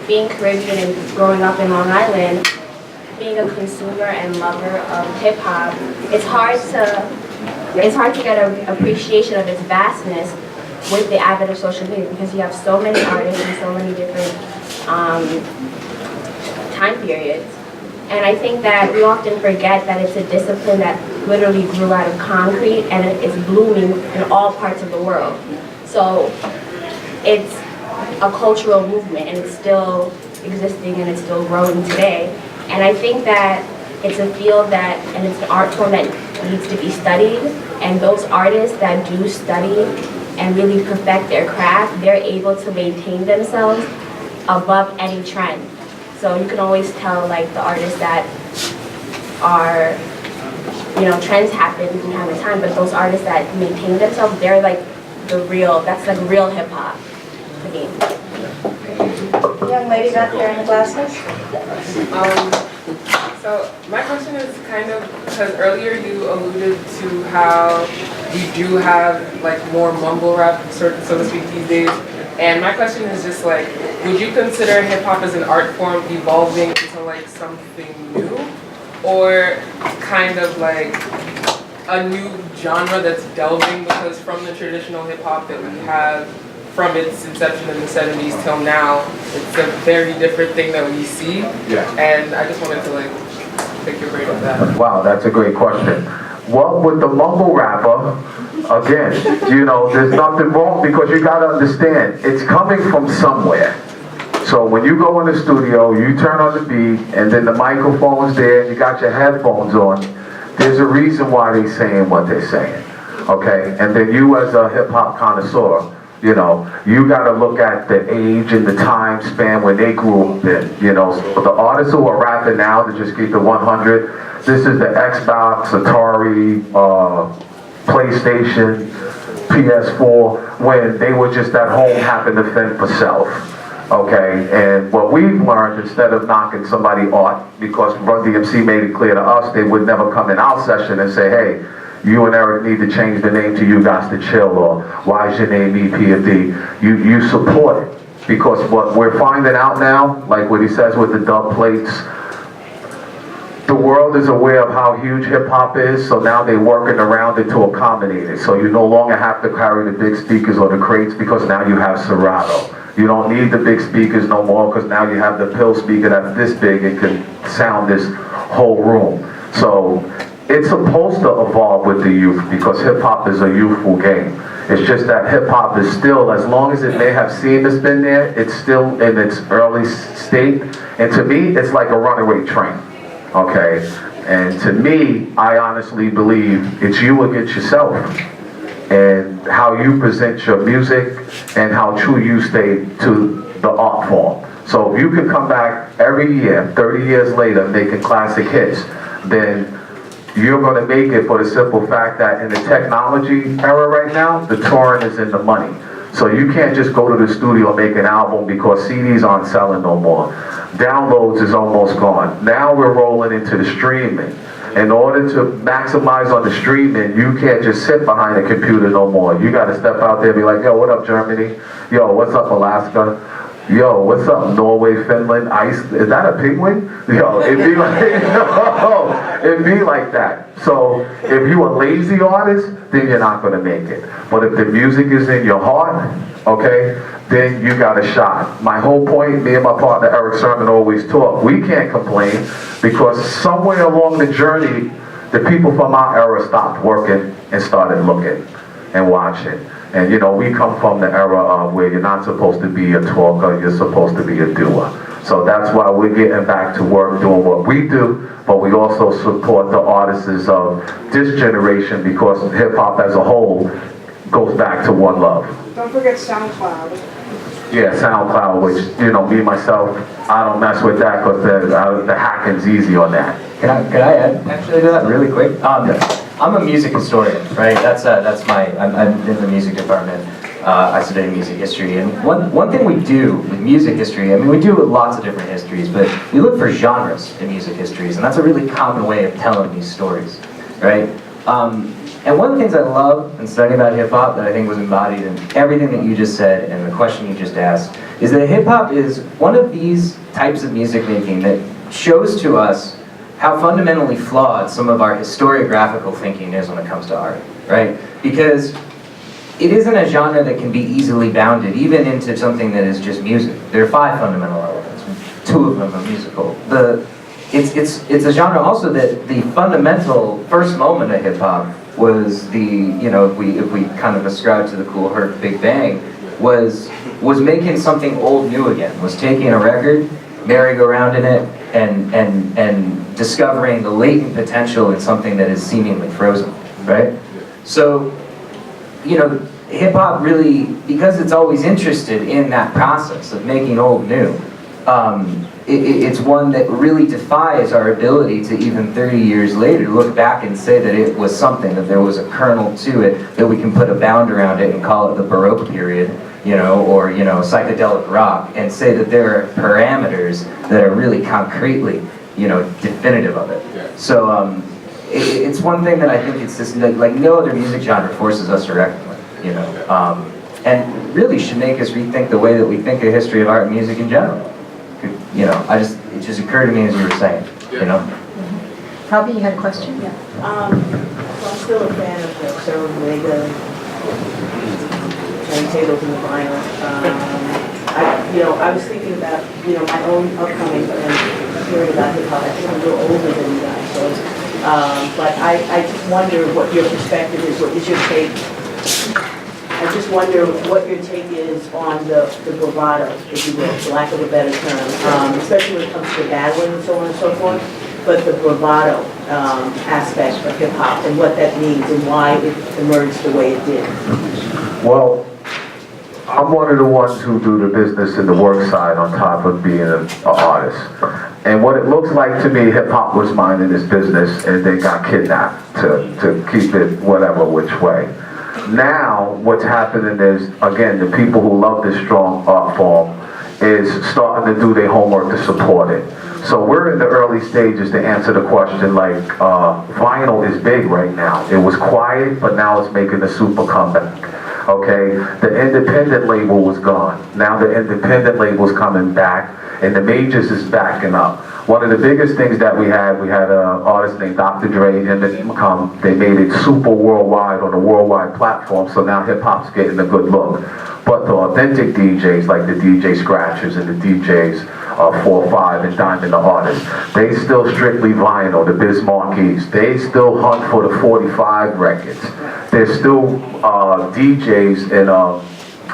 being Caribbean and growing up in Long Island, being a consumer and lover of hip hop, it's hard to get an appreciation of its vastness with the advent of social media, because you have so many artists and so many different time periods. And I think that we often forget that it's a discipline that literally grew out of concrete and it is blooming in all parts of the world. So it's a cultural movement and it's still existing and it's still growing today. And I think that it's a field that, and it's an art form that needs to be studied, and those artists that do study and really perfect their craft, they're able to maintain themselves above any trend. So you can always tell, like, the artists that are, you know, trends happen from time to time, but those artists that maintain themselves, they're like the real, that's like real hip hop to me. Young lady back there in the glasses. So my question is kind of, because earlier you alluded to how we do have like more mumble rap, so to speak, these days. And my question is just like, would you consider hip hop as an art form evolving into like something new? Or kind of like a new genre that's delving, because from the traditional hip hop that we have from its inception in the 70s till now, it's a very different thing that we see. Yeah. And I just wanted to like pick your brain on that. Wow, that's a great question. Well, with the mumble rapper, again, you know, there's nothing wrong, because you gotta understand, it's coming from somewhere. So when you go in the studio, you turn on the beat, and then the microphone's there, and you got your headphones on, there's a reason why they're saying what they're saying, okay? And then you, as a hip-hop connoisseur, you know, you gotta look at the age and the time span when they grew up in, you know. So the artists who are rapping now, to just keep the 100, this is the Xbox, Atari, PlayStation, PS4, when they were just at home having to fend for self. Okay, and what we've learned, instead of knocking somebody art, because Run DMC made it clear to us, they would never come in our session and say, hey, you and Eric need to change the name to You Gots to Chill, or why is your name EPMD? You support it, because what we're finding out now, like what he says with the dub plates, the world is aware of how huge hip hop is, so now they're working around it to accommodate it. So you no longer have to carry the big speakers or the crates, because now you have Serato. You don't need the big speakers no more, because now you have the pill speaker that's this big and can sound this whole room. So it's supposed to evolve with the youth, because hip hop is a youthful game. It's just that hip hop is still, as long as it may have seen it's been there, it's still in its early state. And to me, it's like a runaway train, okay? And to me, I honestly believe it's you against yourself, and how you present your music and how true you stay to the art form. So if you can come back every year, 30 years later, making classic hits, then you're going to make it, for the simple fact that in the technology era right now, the touring is in the money. So you can't just go to the studio and make an album, because CDs aren't selling no more. Downloads is almost gone. Now we're rolling into the streaming. In order to maximize on the streaming, you can't just sit behind a computer no more. You got to step out there and be like, yo, what up, Germany? Yo, what's up, Alaska? Yo, what's up, Norway, Finland, Ice? Is that a penguin? Yo, it'd be like, no, it'd be like that. So if you're a lazy artist, then you're not going to make it. But if the music is in your heart, okay, then you got a shot. My whole point, me and my partner Eric Sermon always talk, we can't complain, because somewhere along the journey, the people from our era stopped working and started looking and watching. And you know, we come from the era of where you're not supposed to be a talker, you're supposed to be a doer. So that's why we're getting back to work doing what we do, but we also support the artists of this generation, because hip hop as a whole goes back to one love. Don't forget SoundCloud. Yeah, SoundCloud, which, you know, me, myself, I don't mess with that, because the hacking's easy on that. Can I add actually to that really quick? I'm a music historian, right? I'm in the music department, I studied music history, and one thing we do with music history, I mean, we do lots of different histories, but we look for genres in music histories, and that's a really common way of telling these stories, right? And one of the things I love in studying about hip-hop that I think was embodied in everything that you just said and the question you just asked is that hip-hop is one of these types of music making that shows to us how fundamentally flawed some of our historiographical thinking is when it comes to art, right? Because it isn't a genre that can be easily bounded, even into something that is just music. There are 5 fundamental elements, 2 of them are musical. It's a genre also that the fundamental first moment of hip-hop was the, you know, if we kind of ascribe to the Cool Herc Big Bang, was making something old new again, was taking a record, merry-go-round in it, and discovering the latent potential in something that is seemingly frozen, right? So, you know, hip-hop really, because it's always interested in that process of making old new, it's one that really defies our ability to even 30 years later look back and say that it was something, that there was a kernel to it, that we can put a bound around it and call it the Baroque period, you know, or, you know, psychedelic rock, and say that there are parameters that are really concretely, you know, definitive of it. So it's one thing that I think it's just like no other music genre forces us to reckon with, you know, and really should make us rethink the way that we think of history of art and music in general. You know, it just occurred to me as you were saying, you know. Probably you had a question? Yeah. I'm still a fan of the Cervega turntables and the vinyl. I was thinking about, you know, my own upcoming and hearing about hip hop. I think I'm a little older than you guys, so. But I just wonder what your perspective is. What is your take? I just wonder what your take is on the bravado, if you will, for lack of a better term, especially when it comes to battling and so on and so forth, but the bravado aspect of hip-hop and what that means and why it emerged the way it did. Well, I'm one of the ones who do the business and the work side on top of being an artist. And what it looks like to me, hip-hop was minding its business and they got kidnapped to keep it whatever which way. Now, what's happening is, again, the people who love this strong art form is starting to do their homework to support it. So we're in the early stages to answer the question, like, vinyl is big right now. It was quiet, but now it's making a super comeback. Okay, the independent label was gone. Now the independent label's coming back, and the majors is backing up. One of the biggest things that we had an artist named Dr. Dre, and they made it super worldwide on a worldwide platform, so now hip-hop's getting a good look. But the authentic DJs, like the DJ Scratchers and the DJs 4-5 and Diamond the Artists, they still strictly vinyl, the Biz Marquies. They still hunt for the 45 records. There's still DJs and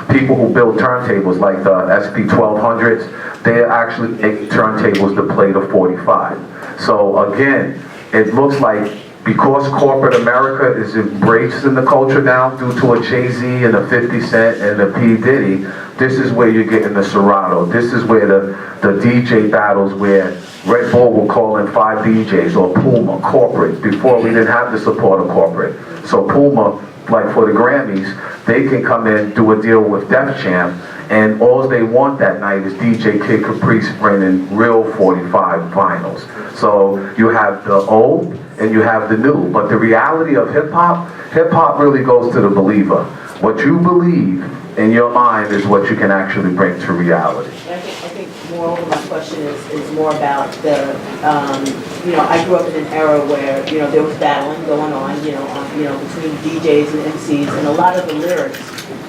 people who build turntables like the SP1200s. They're actually making turntables to play the 45. So again, it looks like because corporate America is embracing the culture now due to a Jay-Z and a 50 Cent and a P. Diddy, this is where you're getting the Serato. This is where the DJ battles where Red Bull will call in 5 DJs or Puma, corporate. Before we didn't have the support of corporate. So Puma, like for the Grammys, they can come in, do a deal with Def Jam, and all they want that night is DJ Kid Caprice bringing real 45 vinyls. So you have the old and you have the new, but the reality of hip-hop really goes to the believer. What you believe in your mind is what you can actually bring to reality. I think moreover my question is more about the, I grew up in an era where, there was battling going on, between DJs and MCs, and a lot of the lyrics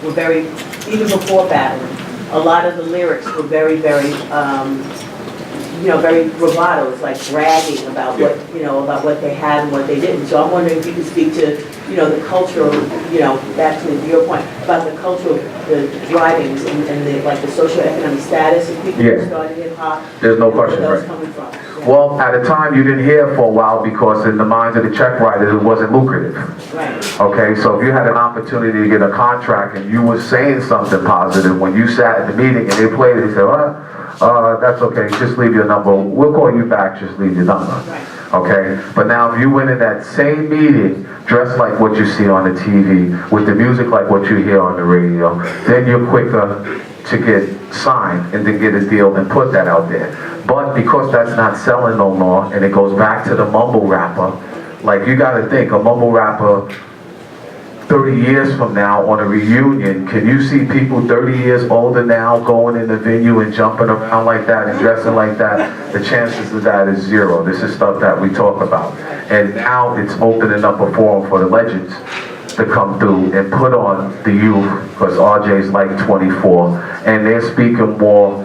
were very, even before battling, a lot of the lyrics were very, very, very bravado. It's like bragging about what, about what they had and what they didn't. So I'm wondering if you could speak to, the cultural, back to your point, about the cultural drivings and the, like the socioeconomic status of people who started hip-hop. There's no question, where right? that was coming from. Yeah. Well, at a time you didn't hear for a while because in the minds of the check writers it wasn't lucrative. Right. Okay, so if you had an opportunity to get a contract and you were saying something positive, when you sat in the meeting and they played it, they said, That's okay, just leave your number. We'll call you back, just leave your number. Okay? But now if you went in that same meeting, dressed like what you see on the TV, with the music like what you hear on the radio, then you're quicker to get signed and then get a deal and put that out there. But because that's not selling no more, and it goes back to the mumble rapper, like you gotta think, a mumble rapper 30 years from now on a reunion, can you see people 30 years older now going in the venue and jumping around like that and dressing like that? The chances of that is zero. This is stuff that we talk about. And now it's opening up a forum for the legends to come through and put on the youth, because RJ's like 24, and they're speaking more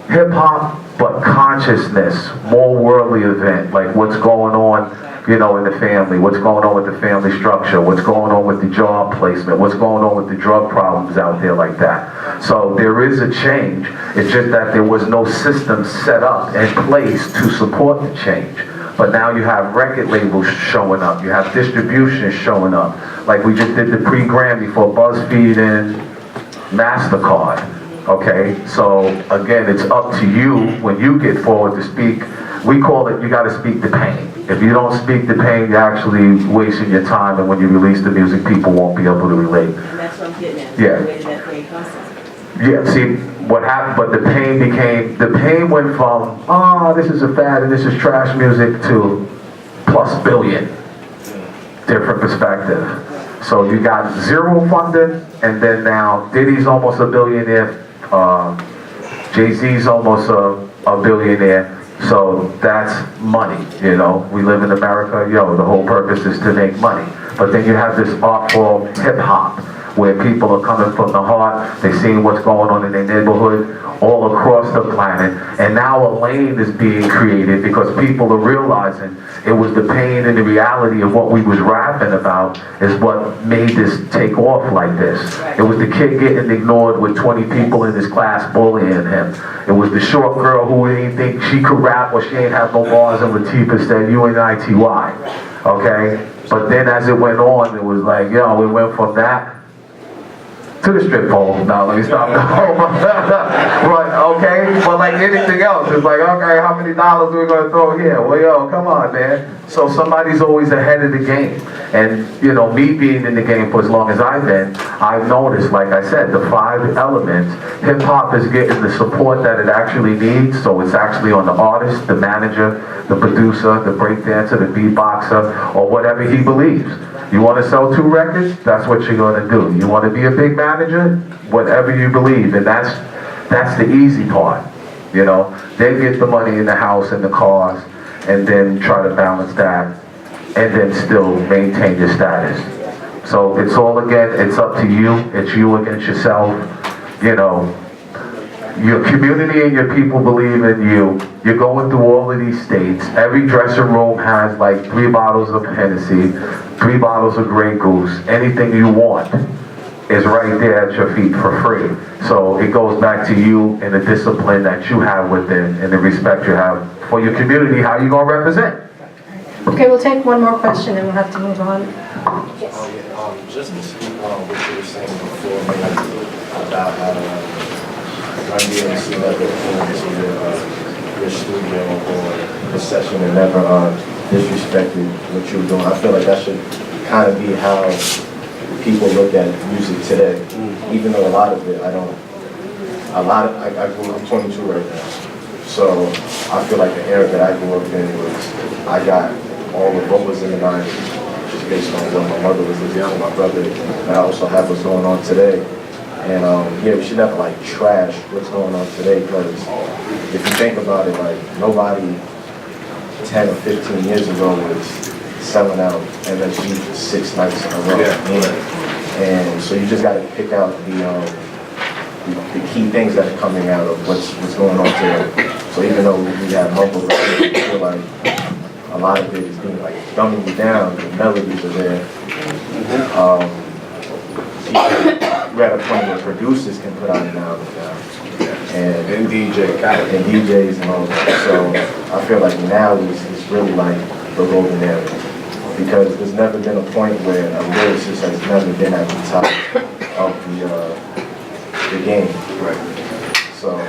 hip-hop, but consciousness, more worldly event, like what's going on, you know, in the family, what's going on with the family structure, what's going on with the job placement, what's going on with the drug problems out there like that. So there is a change. It's just that there was no system set up in place to support the change. But now you have record labels showing up, you have distribution showing up. Like we just did the pre-Grammy for BuzzFeed and MasterCard. Okay, so again, it's up to you when you get forward to speak. We call it, you gotta speak the pain. If you don't speak the pain, you're actually wasting your time, and when you release the music, people won't be able to relate. And that's what I'm getting at. Yeah. Where did that pain come from? Yeah, see, what happened, but the pain went from, oh, this is a fad and this is trash music, to plus billion. Different perspective. So you got zero funding, and then now Diddy's almost a billionaire, Jay-Z's almost a billionaire. So that's money, you know. We live in America, the whole purpose is to make money. But then you have this art form, hip-hop, where people are coming from the heart, they're seeing what's going on in their neighborhood, all across the planet. And now a lane is being created because people are realizing it was the pain and the reality of what we was rapping about is what made this take off like this. It was the kid getting ignored with 20 people in his class bullying him. It was the short girl who didn't think she could rap or she ain't have no bars, and Latifah said, UNITY, okay? But then as it went on, it was like, it went from that to the strip pole. Now let me stop. Right, okay? But like anything else, it's like, okay, how many dollars are we gonna throw here? Well, come on, man. So somebody's always ahead of the game. And, me being in the game for as long as I've been, I've noticed, like I said, the 5 elements, hip-hop is getting the support that it actually needs. So it's actually on the artist, the manager, the producer, the breakdancer, the beatboxer, or whatever he believes. You want to sell 2 records? That's what you're going to do. You want to be a big manager? Whatever you believe. And that's the easy part. They get the money in the house and the cars, and then try to balance that, and then still maintain your status. So it's all, again, it's up to you. It's you against yourself. Your community and your people believe in you. You're going through all of these states. Every dressing room has like 3 bottles of Hennessy, 3 bottles of Grey Goose. Anything you want is right there at your feet for free. So it goes back to you and the discipline that you have within and the respect you have for your community, how you gonna represent. Okay, we'll take one more question and we'll have to move on. Just to speak on what you were saying before, about how I'm being able to see that your studio or the session and never disrespected what you were doing. I feel like that should kind of be how people look at music today. Even though a lot of it, I'm 22 right now. So I feel like the era that I grew up in was, I got all of what was in the 90s, just based on what my mother was listening to, my brother, and I also have what's going on today. And we should never like trash what's going on today, because if you think about it, like nobody 10 or 15 years ago was selling out MSG for 6 nights in a row. And so you just got to pick out the key things that are coming out of what's going on today. So even though we have mumble rap, I feel like a lot of it is being like dumbing you down. The melodies are there. We're at a point where producers can put out an album now, and DJs and all that. So I feel like now is really like the golden era, because there's never been a point where a lyricist has never been at the top of the game. Right. So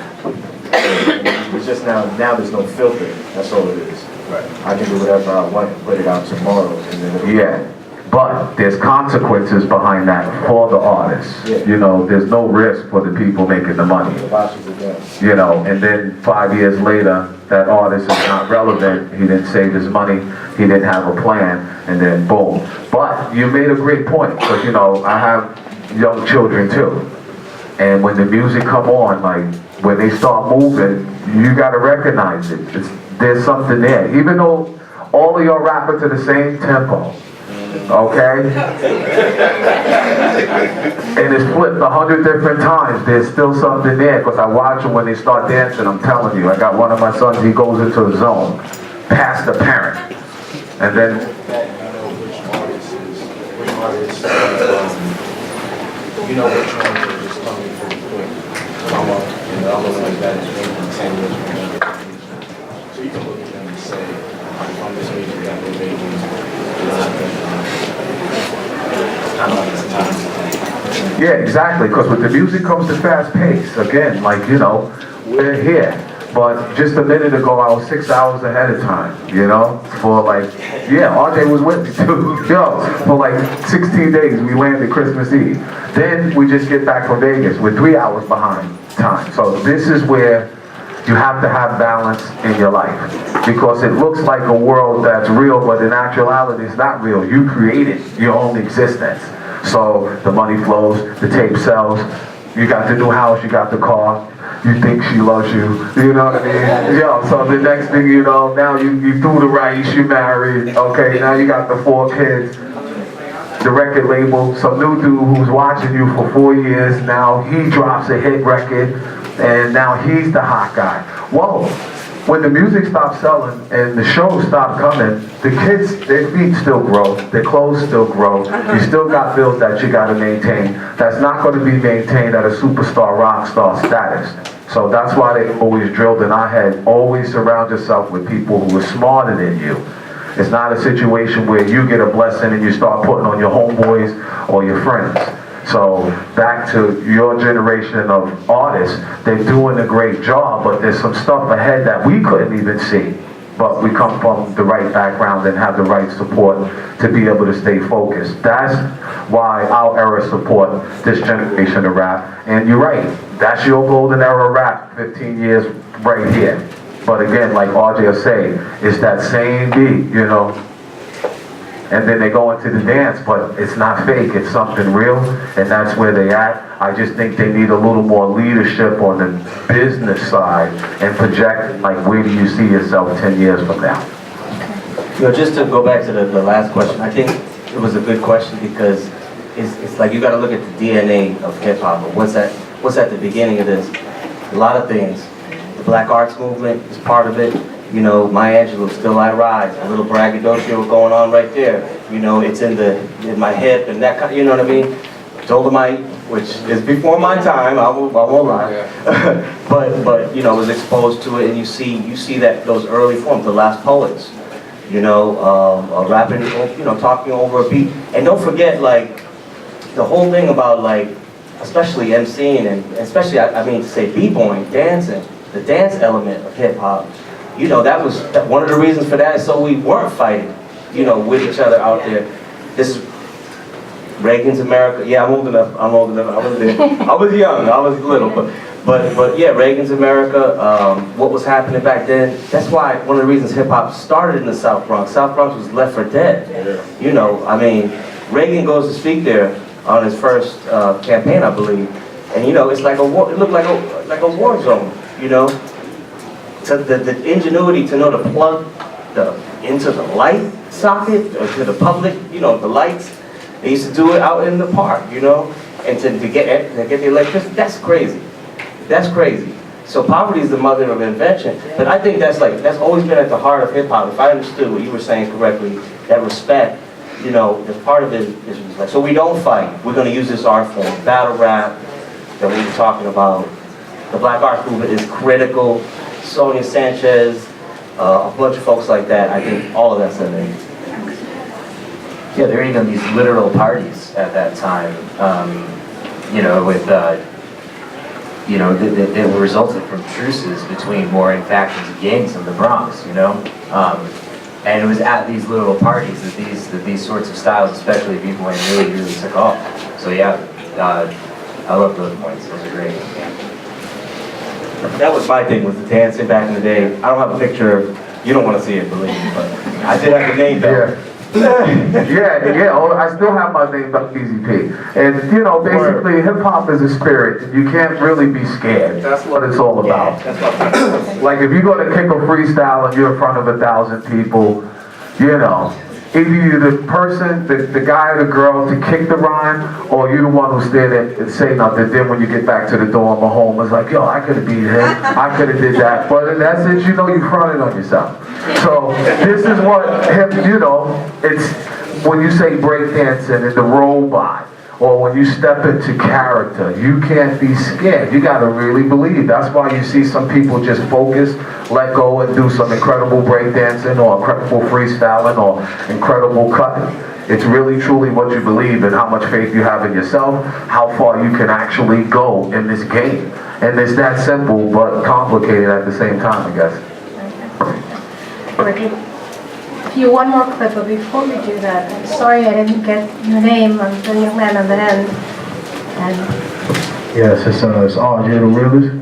It's just now there's no filter. That's all it is. Right. I can do whatever I want and put it out tomorrow, and then it'll Yeah, but there's consequences behind that for the artists. Yeah. You know, there's no risk for the people making the money. the bosses again. You know, and then 5 years later, that artist is not relevant, he didn't save his money, he didn't have a plan, and then boom. But you made a great point, because you know, I have young children too. And when the music come on, like, when they start moving, you gotta recognize it. There's something there. Even though all of y'all rapping to the same tempo, okay? And it's flipped 100 different times. There's still something there, because I watch them when they start dancing. I'm telling you, I got one of my sons, he goes into a zone, past the parent. And then, You know which ones are just coming pretty quick. Come up, and the other ones that is making 10 years from now. So you can look at them and say, from this music that we're making, it's kind of like it's time. yeah, exactly, because with the music comes the fast pace. Again, like, you know, we're here. But just a minute ago, I was 6 hours ahead of time, you know, for like, yeah, RJ was with me too, yo, for like 16 days, we landed Christmas Eve. Then we just get back from Vegas, we're 3 hours behind time. So this is where you have to have balance in your life, because it looks like a world that's real, but in actuality, it's not real. You created your own existence. So the money flows, the tape sells, you got the new house, you got the car, you think she loves you, you know what I mean? Yo, so the next thing you know, now you threw the rice, you married, okay, now you got the 4 kids, the record label, some new dude who's watching you for 4 years, now he drops a hit record, and now he's the hot guy. Whoa, when the music stops selling and the shows stop coming, the kids, their feet still grow, their clothes still grow, you still got bills that you gotta maintain. That's not gonna be maintained at a superstar, rock star status. So that's why they always drilled in our head, always surround yourself with people who are smarter than you. It's not a situation where you get a blessing and you start putting on your homeboys or your friends. So back to your generation of artists, they're doing a great job, but there's some stuff ahead that we couldn't even see. But we come from the right background and have the right support to be able to stay focused. That's why our era support this generation of rap. And you're right, that's your golden era rap, 15 years right here. But again, like RJ will say, it's that same beat, you know. And then they go into the dance, but it's not fake, it's something real, and that's where they at. I just think they need a little more leadership on the business side and project, like, where do you see yourself 10 years from now? You know, just to go back to the last question, I think it was a good question, because it's like you got to look at the DNA of hip-hop, or what's at the beginning of this. A lot of things. The Black Arts Movement is part of it. You know, Maya Angelou, Still I Rise, a little braggadocio going on right there. You know, it's in my hip and that kind of, you know what I mean? Dolomite, which is before my time, I won't lie. but you know, was exposed to it, and you see that those early forms, the last poets, you know, rapping, you know, talking over a beat. And don't forget, like, the whole thing about, like, especially MCing, and especially, I mean, to say b-boying, dancing, the dance element of hip-hop. You know, that was one of the reasons for that, is so we weren't fighting, you know, with each other out there. This is Reagan's America. Yeah, I'm old enough. I was there. I was young. I was little, but yeah, Reagan's America. What was happening back then? That's why one of the reasons hip hop started in the South Bronx. South Bronx was left for dead. You know, I mean, Reagan goes to speak there on his first campaign, I believe, and you know, it's like a war. It looked like a war zone. You know. To the ingenuity to know to plug into the light socket or to the public, you know, the lights. They used to do it out in the park, you know, and to get the electricity. That's crazy. That's crazy. So poverty is the mother of invention. But I think that's always been at the heart of hip hop. If I understood what you were saying correctly, that respect, you know, the part of it is like, so we don't fight. We're going to use this art form, battle rap that we were talking about. The Black Arts Movement is critical. Sonia Sanchez, a bunch of folks like that. I think all of that's in there. Yeah, there were even these literal parties at that time, you know, with you know, that were resulted from truces between warring factions and gangs in the Bronx, you know? And it was at these little parties that these sorts of styles, especially B-boying, really took off. So yeah, I love those points. Those are great. That was my thing with the dancing back in the day. I don't have a picture. You don't want to see it, believe me, but I did have the name belt. Yeah. Oh, I still have my name, Easy P. And you know, basically, hip hop is a spirit. You can't really be scared. That's what it's all about. Like if you're gonna kick a freestyle and you're in front of 1,000 people, you know, either you're the person, the guy or the girl to kick the rhyme, or you're the one who stand there and say nothing. Then when you get back to the dorm or home, it's like, yo, I could have beat him, I could have did that. But in essence, you know, you fronted on yourself. So this is what, you know, it's when you say breakdancing and the robot, or when you step into character, you can't be scared. You gotta really believe. That's why you see some people just focus, let go, and do some incredible breakdancing or incredible freestyling or incredible cutting. It's really truly what you believe and how much faith you have in yourself, how far you can actually go in this game. And it's that simple but complicated at the same time, I guess. We're you one more clip, but before we do that, I'm sorry I didn't get your name. I'm the young man on the end. And Yes, it's RJ the Realist.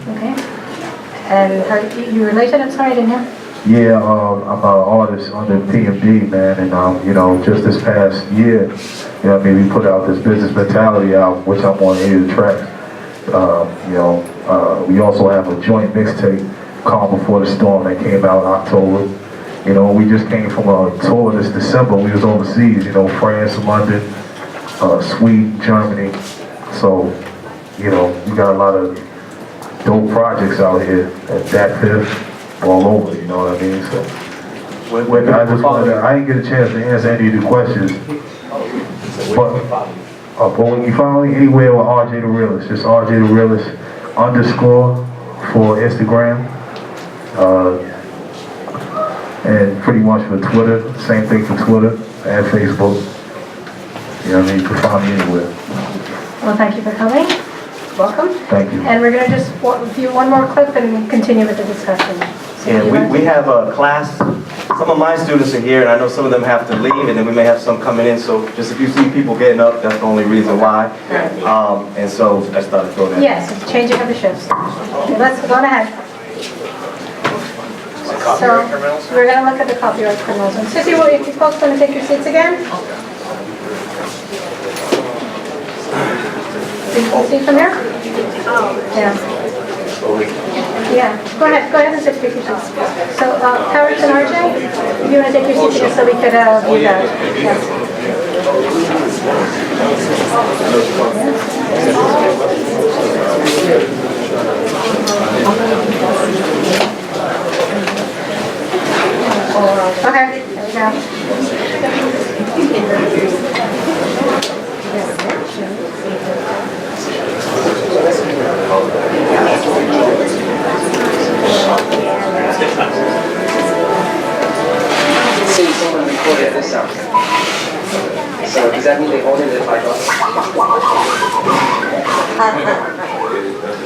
okay. And are you related? I'm sorry, I didn't hear. Yeah, I'm an artist on the EPMD, man, and you know, just this past year, you know, I mean, we put out this Business Mentality album, which I'm on 8 of the tracks. You know, we also have a joint mixtape, Calm Before the Storm, that came out in October. You know, we just came from a tour this December. We was overseas, you know, France, London, Sweden, Germany. So, you know, we got a lot of dope projects out here at that fifth, all over, you know what I mean? So, I just wanted to, I didn't get a chance to answer any of the questions. But when you follow me anywhere with RJ the Realist, just RJ the Realist _ for Instagram. And pretty much for Twitter, same thing for Twitter and Facebook. You know what I mean? You can find me anywhere. Well, thank you for coming. Welcome. Thank you. And we're going to just view one more clip and continue with the discussion. So Yeah, we have a class. Some of my students are here, and I know some of them have to leave, and then we may have some coming in. So just if you see people getting up, that's the only reason why. And so I started throwing that. Yes, it's changing of the shifts. Okay, let's go on ahead. So we're going to look at the copyright criminals. And Sissy, will you folks going to take your seats again? See from here? Yeah. Yeah. Go ahead and sit, take your seats. So Parish and RJ, if you want to take your seats again so we could view that. Yes. Okay, there we go. Say someone recorded this sound. So does that mean they own it if I don't?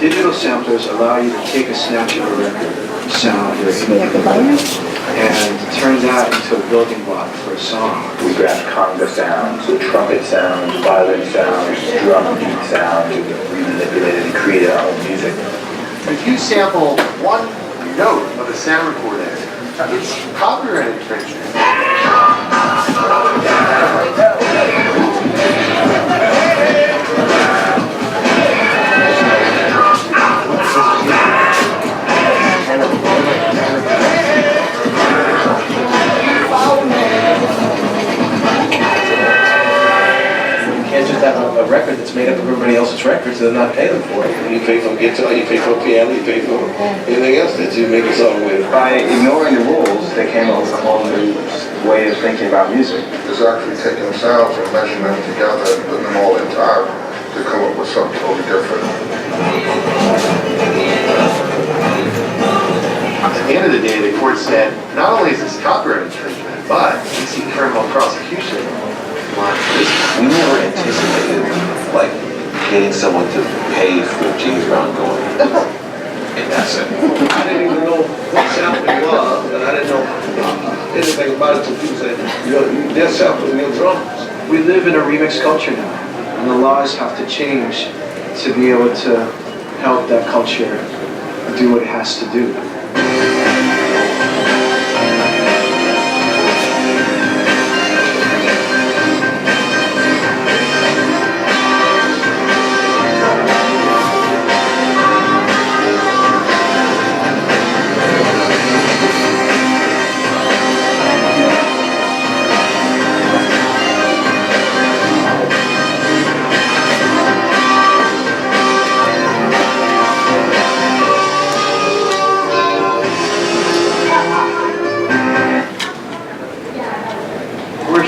Digital samplers allow you to take a snatch of a record sound and turn that into a building block for a song. We grab conga sounds, trumpet sounds, violin sounds, drum beat sounds, and we manipulated and created our own music. If you sample one note of a sound recording, it's copyright infringement. A record that's made up of everybody else's records and not pay them for it. You pay for guitar, you pay for piano, you pay for anything else that you make a song with. By ignoring the rules, they came up with a whole new way of thinking about music. It's actually taking sounds and meshing them together and putting them all in time to come up with something totally different. At the end of the day, the court said, not only is this copyright infringement, but we see criminal prosecution. We never anticipated, like, getting someone to paid for James Brown going. And that's it. I didn't even know what sampling was, and I didn't know anything about it until people said, they're sampling your drums. We live in a remix culture now, and the laws have to change to be able to help that culture do what it has to do.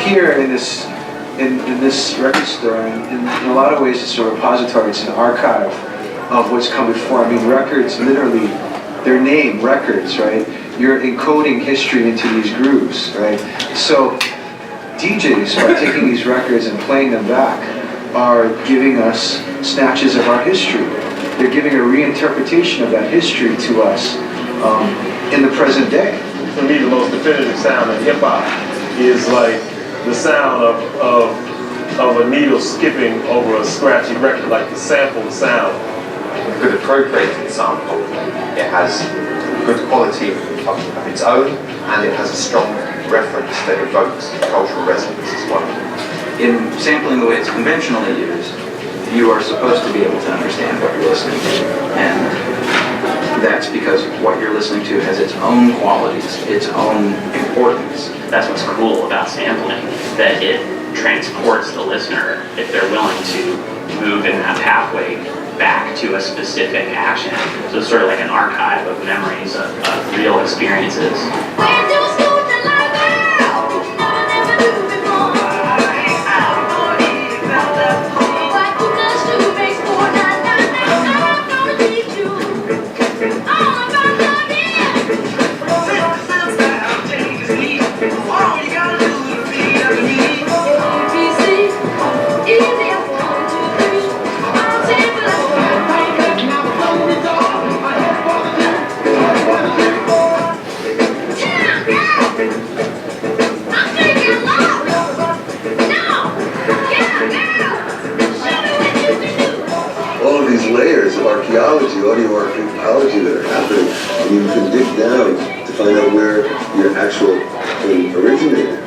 Here in this record store, and in a lot of ways it's a repository, it's an archive of what's come before. I mean, records, literally, their name, records, right? You're encoding history into these grooves, right? So DJs, by taking these records and playing them back, are giving us snatches of our history. They're giving a reinterpretation of that history to us in the present day. For me, the most definitive sound in hip-hop is like the sound of a needle skipping over a scratchy record, like the sample sound. Good appropriated sample. It has good quality of its own, and it has a strong reference that evokes cultural resonance as well. In sampling the way it's conventionally used, you are supposed to be able to understand what you're listening to, and that's because what you're listening to has its own qualities, its own importance. That's what's cool about sampling, that it transports the listener if they're willing to move in that pathway back to a specific action. So it's sort of like an archive of memories of real experiences. Layers of archaeology, audio archaeology that are happening, and you can dig down to find out where your actual thing originated.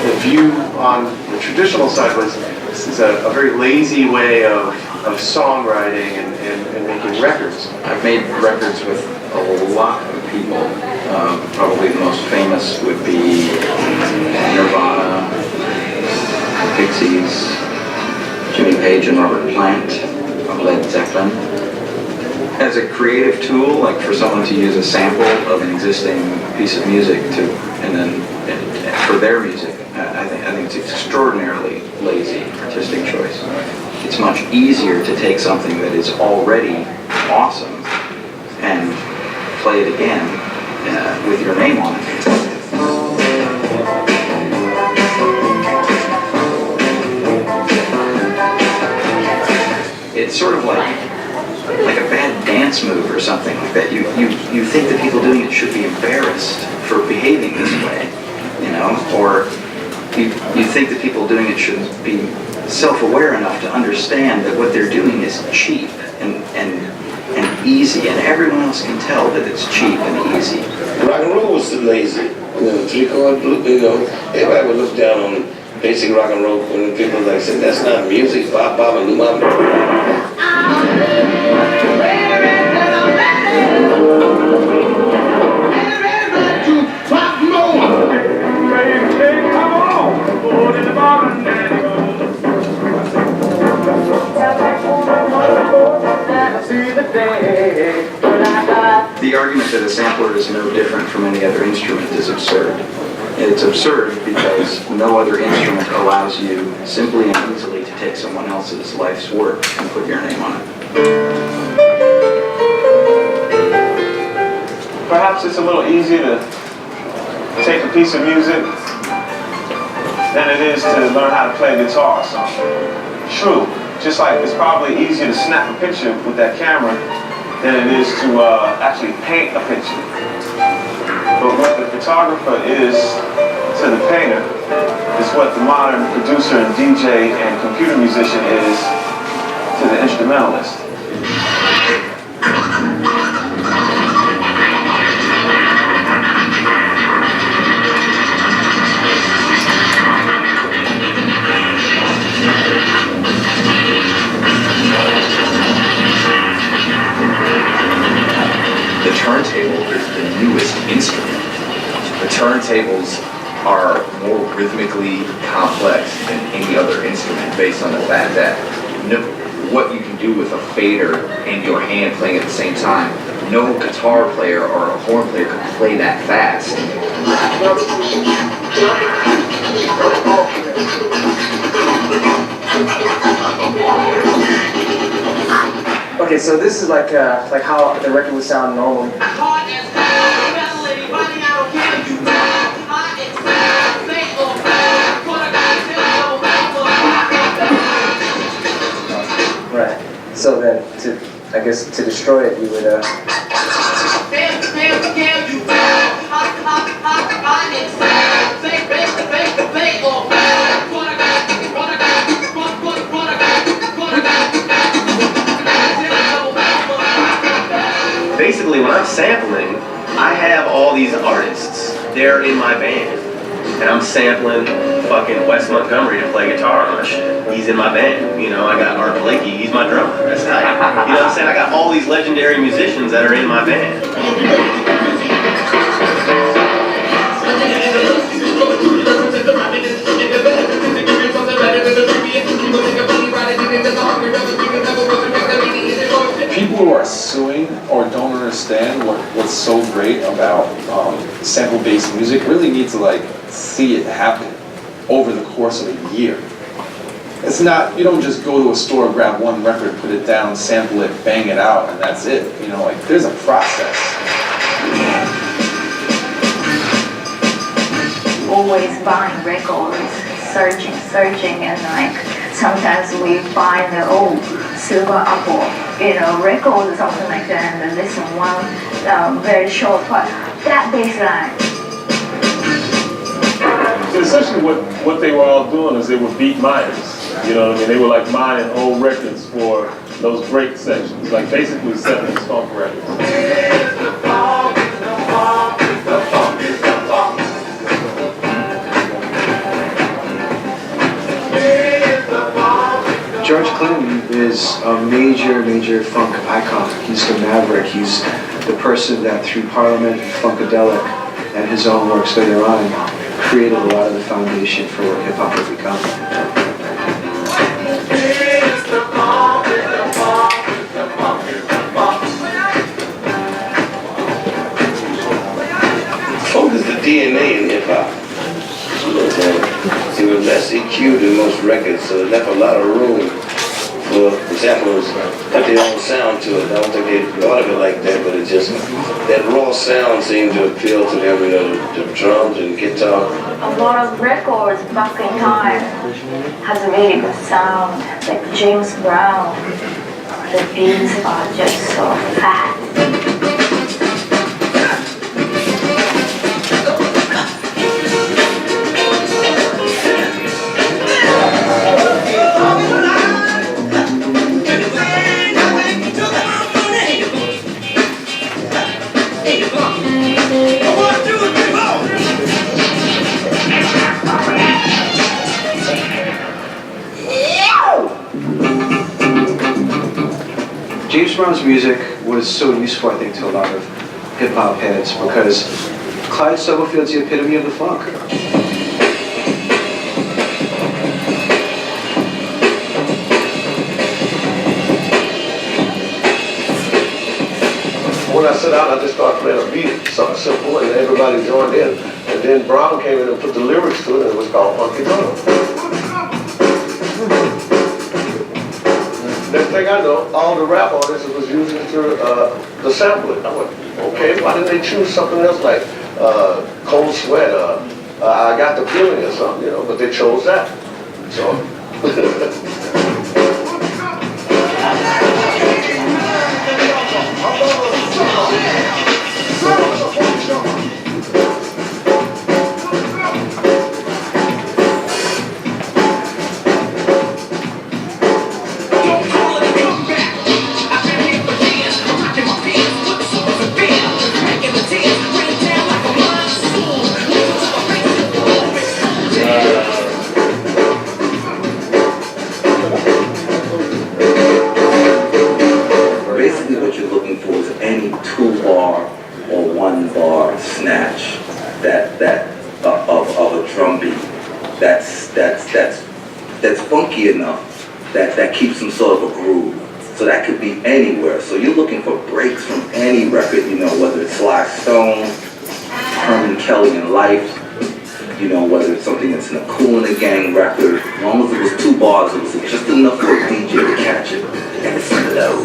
The view on the traditional side was this is a very lazy way of songwriting and making records. I've made records with a lot of people. Probably the most famous would be Nirvana, Pixies, Jimmy Page and Robert Plant of Led Zeppelin. As a creative tool, like for someone to use a sample of an existing piece of music for their music, I think it's extraordinarily lazy artistic choice. It's much easier to take something that is already awesome and play it again with your name on it. It's sort of like a bad dance move or something like that. You think that people doing it should be embarrassed for behaving this way, you know, or you think that people doing it should be self-aware enough to understand that what they're doing is cheap and easy, and everyone else can tell that it's cheap and easy. Rock and roll was too lazy. You know, 3-chord blues, you know, everybody would look down on basic rock and roll when people like said, that's not music, bop, bop, and loom. The argument that a sampler is no different from any other instrument is absurd. It's absurd because no other instrument allows you simply and easily to take someone else's life's work and put your name on it. Perhaps it's a little easier to take a piece of music than it is to learn how to play guitar or something. True, just like it's probably easier to snap a picture with that camera than it is to actually paint a picture. But what the photographer is to the painter is what the modern producer and DJ and computer musician is to the instrumentalist. The turntable is the newest instrument. The turntables are more rhythmically complex than any other instrument based on the fact that what you can do with a fader and your hand playing at the same time, no guitar player or a horn player could play that fast. Okay, so this is like how the record would sound normally. Right. So then, I guess to destroy it, you would Basically, when I'm sampling, I have all these artists. They're in my band. And I'm sampling fucking Wes Montgomery to play guitar on my shit. He's in my band. You know, I got Angelique, he's my drummer. That's tight. You know what I'm saying? I got all these legendary musicians that are in my band. People who are suing or don't understand what's so great about sample-based music really need to like see it happen over the course of a year. It's not, you don't just go to a store, grab one record, put it down, sample it, bang it out, and that's it. You know, like there's a process. Always buying records, searching, and like sometimes we find the old silver apple, record or something like that, and then listen one very short part. That bass line. So essentially what they were all doing is they were beat miners. You know what I mean? They were like mining old records for those break sections, like basically 70s funk records. George Clinton is a major funk icon. He's the maverick. He's the person that through Parliament and Funkadelic and his own works later on created a lot of the foundation for what hip-hop would become. Funk is the DNA in hip-hop. It was less EQ than most records, so it left a lot of room for samplers to put their own sound to it. I don't think they thought of it like that, but it just, that raw sound seemed to appeal to them, the drums and guitar. A lot of records back in time has a really good sound, like James Brown. The beats are just so fat. James Brown's music was so useful, I think, to a lot of hip-hop heads because Clyde Stubblefield's the epitome of the funk. When I sat down, I just started playing a beat, something simple, and everybody joined in. And then Brown came in and put the lyrics to it, and it was called Funky Drum. thing I know, all the rap artists was using the sampling. I went, okay, why didn't they choose something else like Cold Sweat, I Got the Feeling or something, you know, but they chose that. So. That's funky enough that keeps some sort of a groove. So that could be anywhere. So you're looking for breaks from any record, you know, whether it's Sly Stone, Herman Kelly and Life, you know, whether it's something that's in a Kool and the Gang record. As long as it was 2 bars, it was just enough for a DJ to catch it. And it's low.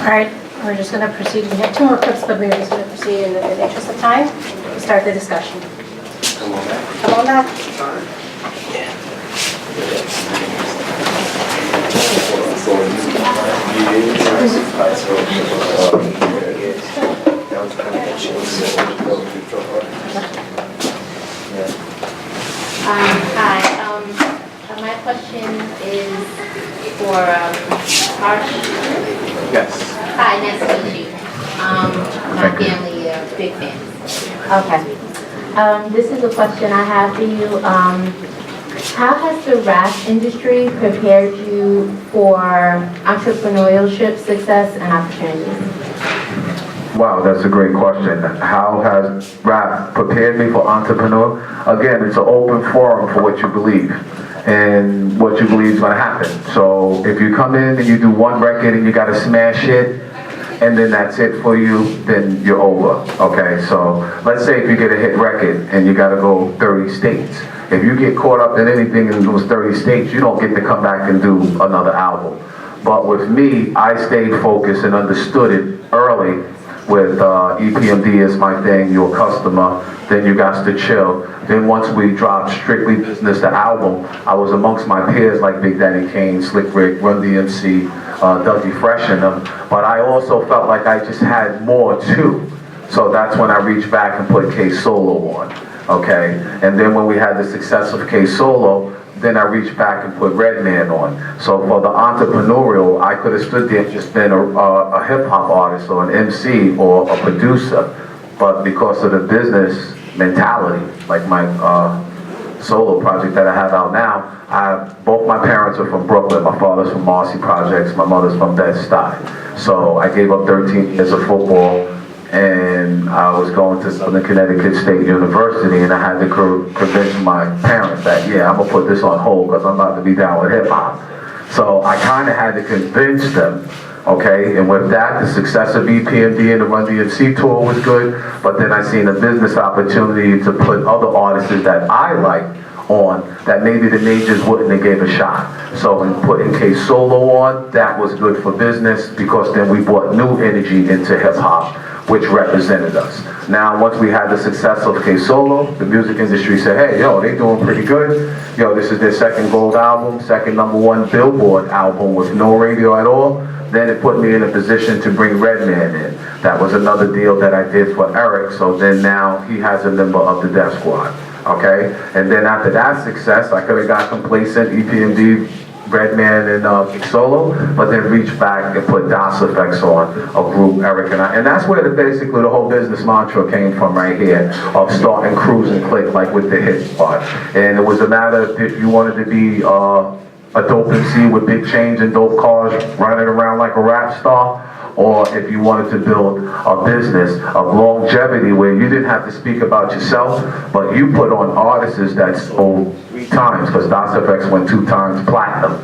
All right, we're just going to proceed. We have 2 more clips, but we're just going to proceed in the interest of time to start the discussion. Come on back. Come on back. Hi. My question is for Parish. Yes. Hi, nice to meet you. My family big fans. Okay. This is a question I have for you. How has the rap industry prepared you for entrepreneurship, success, and opportunities? Wow, that's a great question. How has rap prepared me for entrepreneur? Again, it's an open forum for what you believe and what you believe is going to happen. So if you come in and you do 1 record and you got to smash it, and then that's it for you, then you're over, okay? So let's say if you get a hit record and you gotta go 30 states. If you get caught up in anything in those 30 states, you don't get to come back and do another album. But with me, I stayed focused and understood it early with EPMD is my thing, you're a customer, then you got to chill. Then once we dropped Strictly Business, the album, I was amongst my peers like Big Daddy Kane, Slick Rick, Run DMC, Dougie Fresh and them. But I also felt like I just had more too. So that's when I reached back and put K Solo on, okay? And then when we had the success of K Solo, then I reached back and put Redman on. So for the entrepreneurial, I could have stood there and just been a hip hop artist or an MC or a producer. But because of the business mentality, like my solo project that I have out now, both my parents are from Brooklyn. My father's from Marcy Projects, my mother's from Bed-Stuy. So I gave up 13 years of football and I was going to Southern Connecticut State University and I had to convince my parents that, yeah, I'm gonna put this on hold because I'm about to be down with hip hop. So I kind of had to convince them, okay? And with that, the success of EPMD and the Run DMC tour was good, but then I seen a business opportunity to put other artists that I like on that maybe the majors wouldn't have gave a shot. So in putting K Solo on, that was good for business because then we brought new energy into hip hop, which represented us. Now, once we had the success of K Solo, the music industry said, hey, yo, they doing pretty good. Yo, this is their 2nd gold album, 2nd #1 Billboard album with no radio at all. Then it put me in a position to bring Redman in. That was another deal that I did for Eric, so then now he has a member of the Def Squad, okay? And then after that success, I could have got complacent, EPMD, Redman, and Solo, but then reached back and put DOS Effects on, a group, Eric and I. And that's where basically the whole business mantra came from right here, of starting Cruise and Click, like with the hit part. And it was a matter of if you wanted to be a dope MC with big chains and dope cars running around like a rap star, or if you wanted to build a business of longevity where you didn't have to speak about yourself, but you put on artists that sold 3 times, because DOS Effects went 2 times platinum.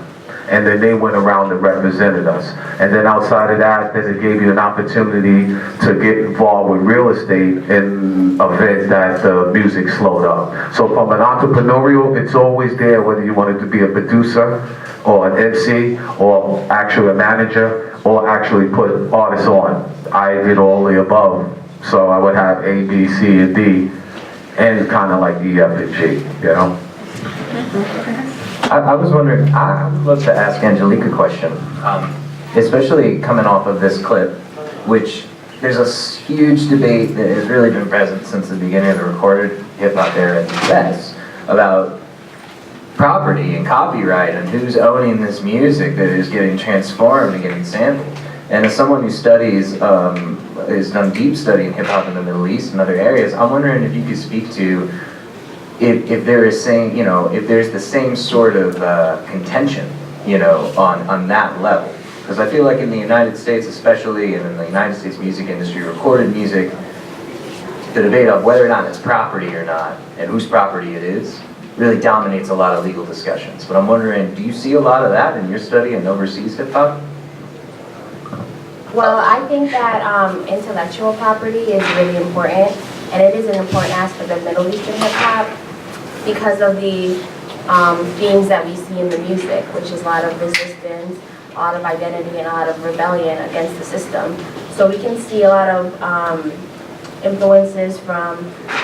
and then they went around and represented us. And then outside of that, then it gave you an opportunity to get involved with real estate in event that the music slowed up. So from an entrepreneurial, it's always there, whether you wanted to be a producer or an MC or actually a manager or actually put artists on. I did all the above. So I would have A, B, C, and D, and kind of like E, F, and G, you know? I was wondering, I would love to ask Angelique a question, especially coming off of this clip, which there's a huge debate that has really been present since the beginning of the recorded hip-hop era in the US about property and copyright and who's owning this music that is getting transformed and getting sampled. And as someone who studies, has done deep study in hip-hop in the Middle East and other areas, I'm wondering if you could speak to if there is saying, if there's the same sort of contention, on that level. Because I feel like in the United States especially, and in the United States music industry, recorded music, the debate of whether or not it's property or not, and whose property it is, really dominates a lot of legal discussions. But I'm wondering, do you see a lot of that in your study in overseas hip-hop? Well, I think that intellectual property is really important, and it is an important aspect of Middle Eastern hip-hop because of the themes that we see in the music, which is a lot of resistance, a lot of identity, and a lot of rebellion against the system. So we can see a lot of influences from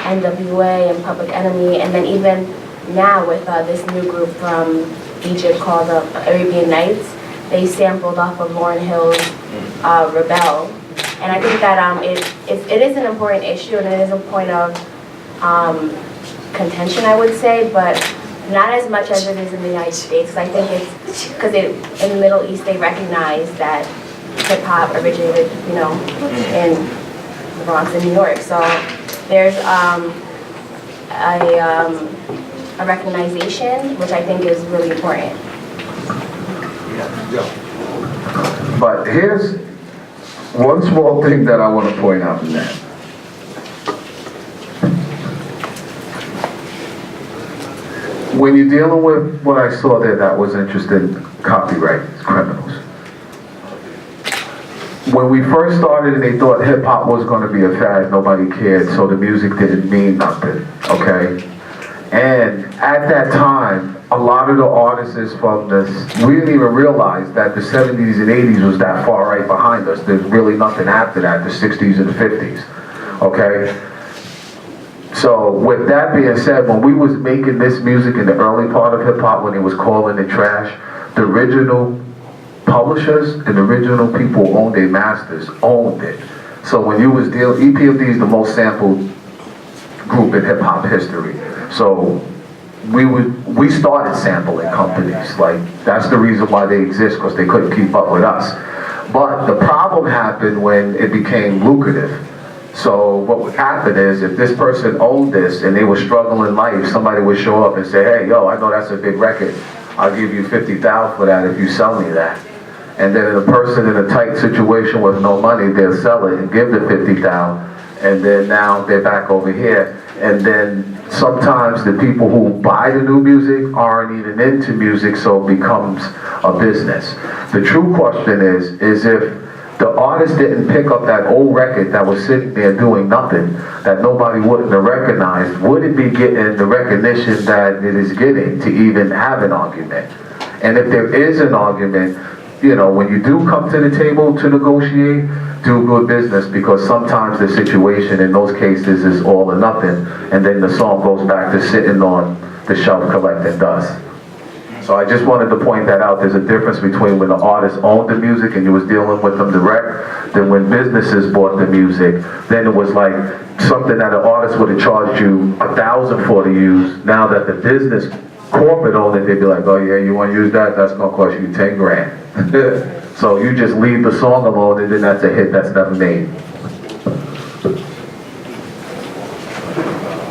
NWA and Public Enemy, and then even now with this new group from Egypt called the Arabian Nights, they sampled off of Lauryn Hill's Rebel. And I think that it is an important issue, and it is a point of contention, I would say, but not as much as it is in the United States. I think it's because in the Middle East they recognize that hip-hop originated, in the Bronx in New York. So there's a recognition, which I think is really important. But here's one small thing that I want to point out in that. When you're dealing with what I saw there that was interested in copyright criminals. When we first started and they thought hip hop was going to be a fad, nobody cared, so the music didn't mean nothing, okay? And at that time, a lot of the artists from this, we didn't even realize that the 70s and 80s was that far right behind us. There's really nothing after that, the 60s and the 50s, okay? So with that being said, when we was making this music in the early part of hip hop, when it was calling it trash, the original publishers and the original people who owned their masters owned it. So when you was dealing, EPMD is the most sampled group in hip hop history. So we started sampling companies, like that's the reason why they exist, because they couldn't keep up with us. But the problem happened when it became lucrative. So what would happen is if this person owned this and they were struggling in life, somebody would show up and say, hey, yo, I know that's a big record. I'll give you $50,000 for that if you sell me that. And then a person in a tight situation with no money, they'll sell it and give the $50,000. And then now they're back over here. And then sometimes the people who buy the new music aren't even into music, so it becomes a business. The true question is if the artist didn't pick up that old record that was sitting there doing nothing, that nobody wouldn't have recognized, would it be getting the recognition that it is getting to even have an argument? And if there is an argument, when you do come to the table to negotiate, do good business, because sometimes the situation in those cases is all or nothing, and then the song goes back to sitting on the shelf collecting dust. So I just wanted to point that out. There's a difference between when the artist owned the music and you was dealing with them direct, than when businesses bought the music. Then it was like something that an artist would have charged you $1,000 for to use. Now that the business corporate owned it, they'd be like, oh yeah, you want to use that? That's going to cost you 10 grand. So you just leave the song alone, and then that's a hit that's never made.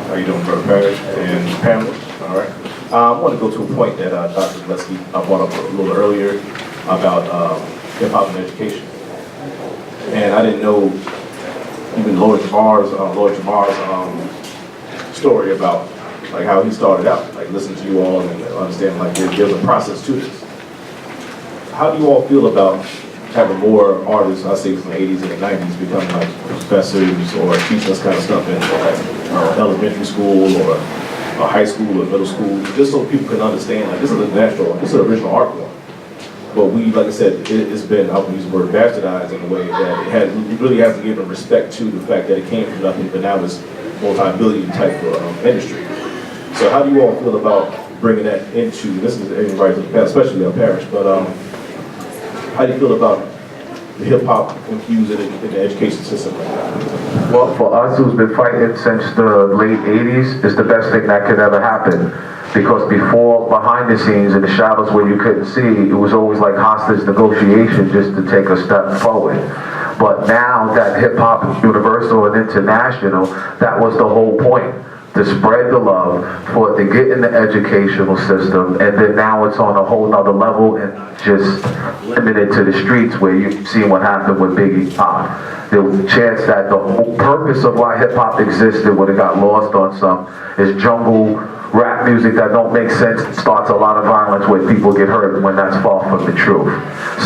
How you doing, Brother Parish and panelists? All right. I want to go to a point that Dr. Miletsky brought up a little earlier about hip-hop and education. And I didn't know even Lloyd Jamar's story about like how he started out, like listening to you all and understand like there's a process to this. how do you all feel about having more artists, I say from the 80s and the 90s, becoming like professors or teaching us kind of stuff in like, elementary school or high school or middle school, just so people can understand, like, this is this is an original art form. But we, like I said, it's been, I would use the word bastardized in a way that it really has to give them respect to the fact that it came from nothing, but now it's multi-billion type of industry. So how do you all feel about bringing that into, this is everybody, especially our parish, but how do you feel about the hip-hop infused in the education system? Well, for us who's been fighting since the late 80s, it's the best thing that could ever happen. Because before, behind the scenes, in the shadows where you couldn't see, it was always like hostage negotiation just to take a step forward. But now that hip-hop is universal and international, that was the whole point. To spread the love, for it to get in the educational system, and then now it's on a whole nother level and just limited to the streets where you've seen what happened with Biggie Pop. The chance that the whole purpose of why hip hop existed would have got lost on some is jungle rap music that don't make sense, starts a lot of violence where people get hurt when that's far from the truth.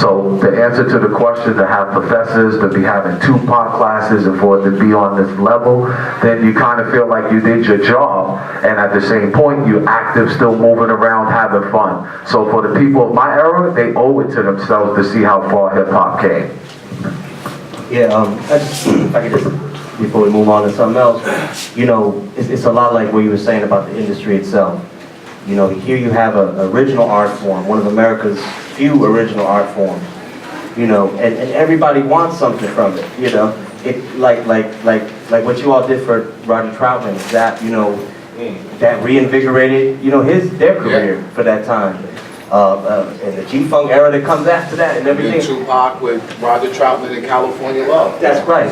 So the answer to the question, to have professors, to be having Tupac classes and for it to be on this level, then you kind of feel like you did your job, and at the same point you're active, still moving around, having fun. So for the people of my era, they owe it to themselves to see how far hip hop came. Yeah, if I could just, before we move on to something else, you know, it's a lot like what you were saying about the industry itself. You know, here you have an original art form, one of America's few original art forms, you know, and everybody wants something from it, you know. It like what you all did for Roger Troutman, that, you know, that reinvigorated, you know, their career for that time. And the G-Funk era that comes after that and everything. And Tupac with Roger Troutman and California Love. That's right.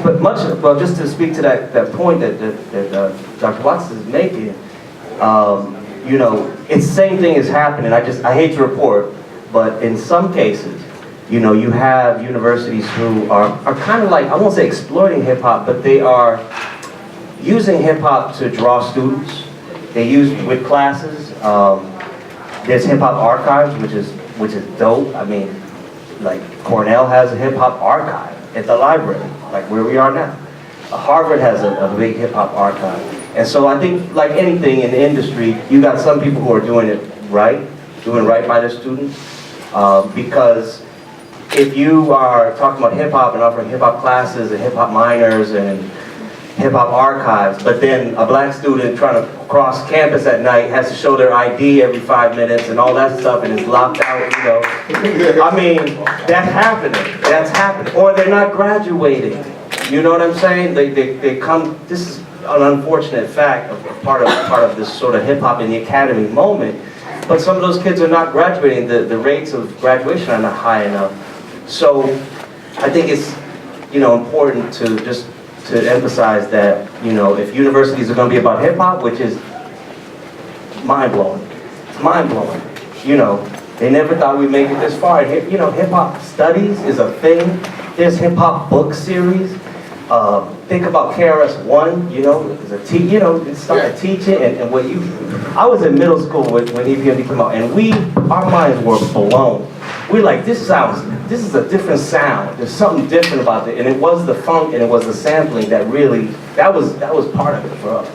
But well, just to speak to that point that Dr. Watson is making, you know, it's the same thing is happening. I hate to report, but in some cases, you know, you have universities who are kind of like, I won't say exploiting hip hop, but they are using hip hop to draw students. They use with classes. There's hip hop archives, which is dope. I mean, like Cornell has a hip hop archive at the library, like where we are now. Harvard has a big hip hop archive. And so I think, like anything in the industry, you got some people who are doing right by their students. Because if you are talking about hip hop and offering hip hop classes and hip hop minors and hip hop archives, but then a black student trying to cross campus at night has to show their ID every 5 minutes and all that stuff and is locked out, you know. I mean, that's happening. Or they're not graduating. You know what I'm saying? They come, this is an unfortunate fact, part of this sort of hip hop in the academy moment. But some of those kids are not graduating. The rates of graduation are not high enough. So I think it's, you know, important to just to emphasize that, you know, if universities are going to be about hip hop, which is mind-blowing, you know, they never thought we'd make it this far. You know, hip hop studies is a thing. There's hip hop book series. Think about KRS-One, you know, it started teaching and what I was in middle school when EPMD came out, and our minds were blown. We're like, this is a different sound. There's something different about it, and it was the funk and it was the sampling that really, that was part of it for us.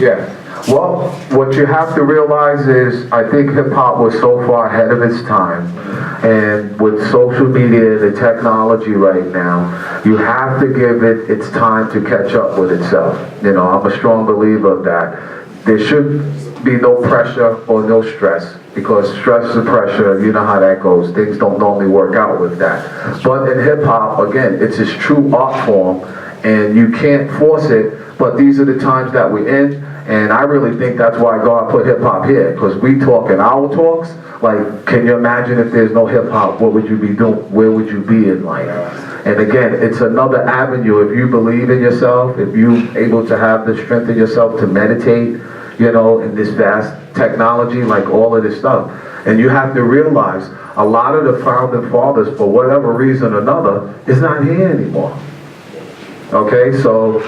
Yeah. Well, what you have to realize is, I think hip-hop was so far ahead of its time, and with social media and the technology right now, you have to give it its time to catch up with itself. You know, I'm a strong believer of that. There should be no pressure or no stress, because stress and pressure, you know how that goes. Things don't normally work out with that. But in hip-hop, again, it's its true art form, and you can't force it, but these are the times that we're in. And I really think that's why God put hip-hop here, because we talk in our talks, like, can you imagine if there's no hip-hop, what would you be doing? Where would you be in life? And again, it's another avenue. If you believe in yourself, if you're able to have the strength in yourself to meditate, you know, in this vast technology, like all of this stuff. And you have to realize, a lot of the founding fathers, for whatever reason or another, is not here anymore. Okay, so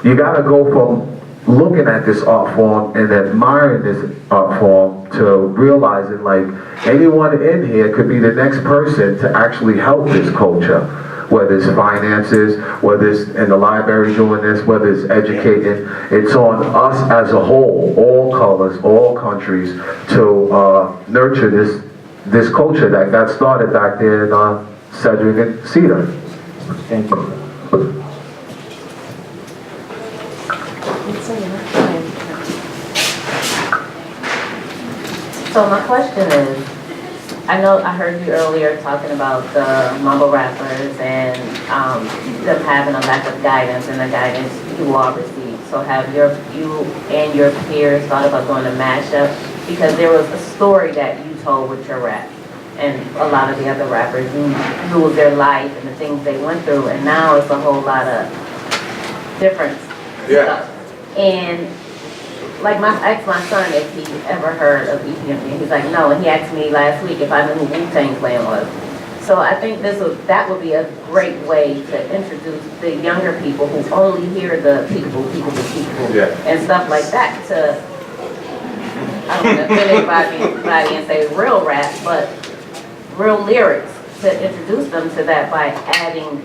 you gotta go from looking at this art form and admiring this art form to realizing like anyone in here could be the next person to actually help this culture, whether it's finances, whether it's in the library doing this, whether it's educating. It's on us as a whole, all colors, all countries, to nurture this culture that got started back there in Cedric and Cedar. Thank you. So my question is, I know I heard you earlier talking about the mumble rappers and them having a lack of guidance and the guidance you all receive. So have you and your peers thought about doing a mashup? Because there was a story that you told with your rap, and a lot of the other rappers knew their life and the things they went through, and now it's a whole lot of different stuff. And like I asked my son if he ever heard of EPMD. He's like, no, and he asked me last week if I knew who Wu-Tang Clan was. So I think that would be a great way to introduce the younger people who only hear the people, and stuff like that to, I don't want to offend anybody and say real rap, but real lyrics, to introduce them to that by adding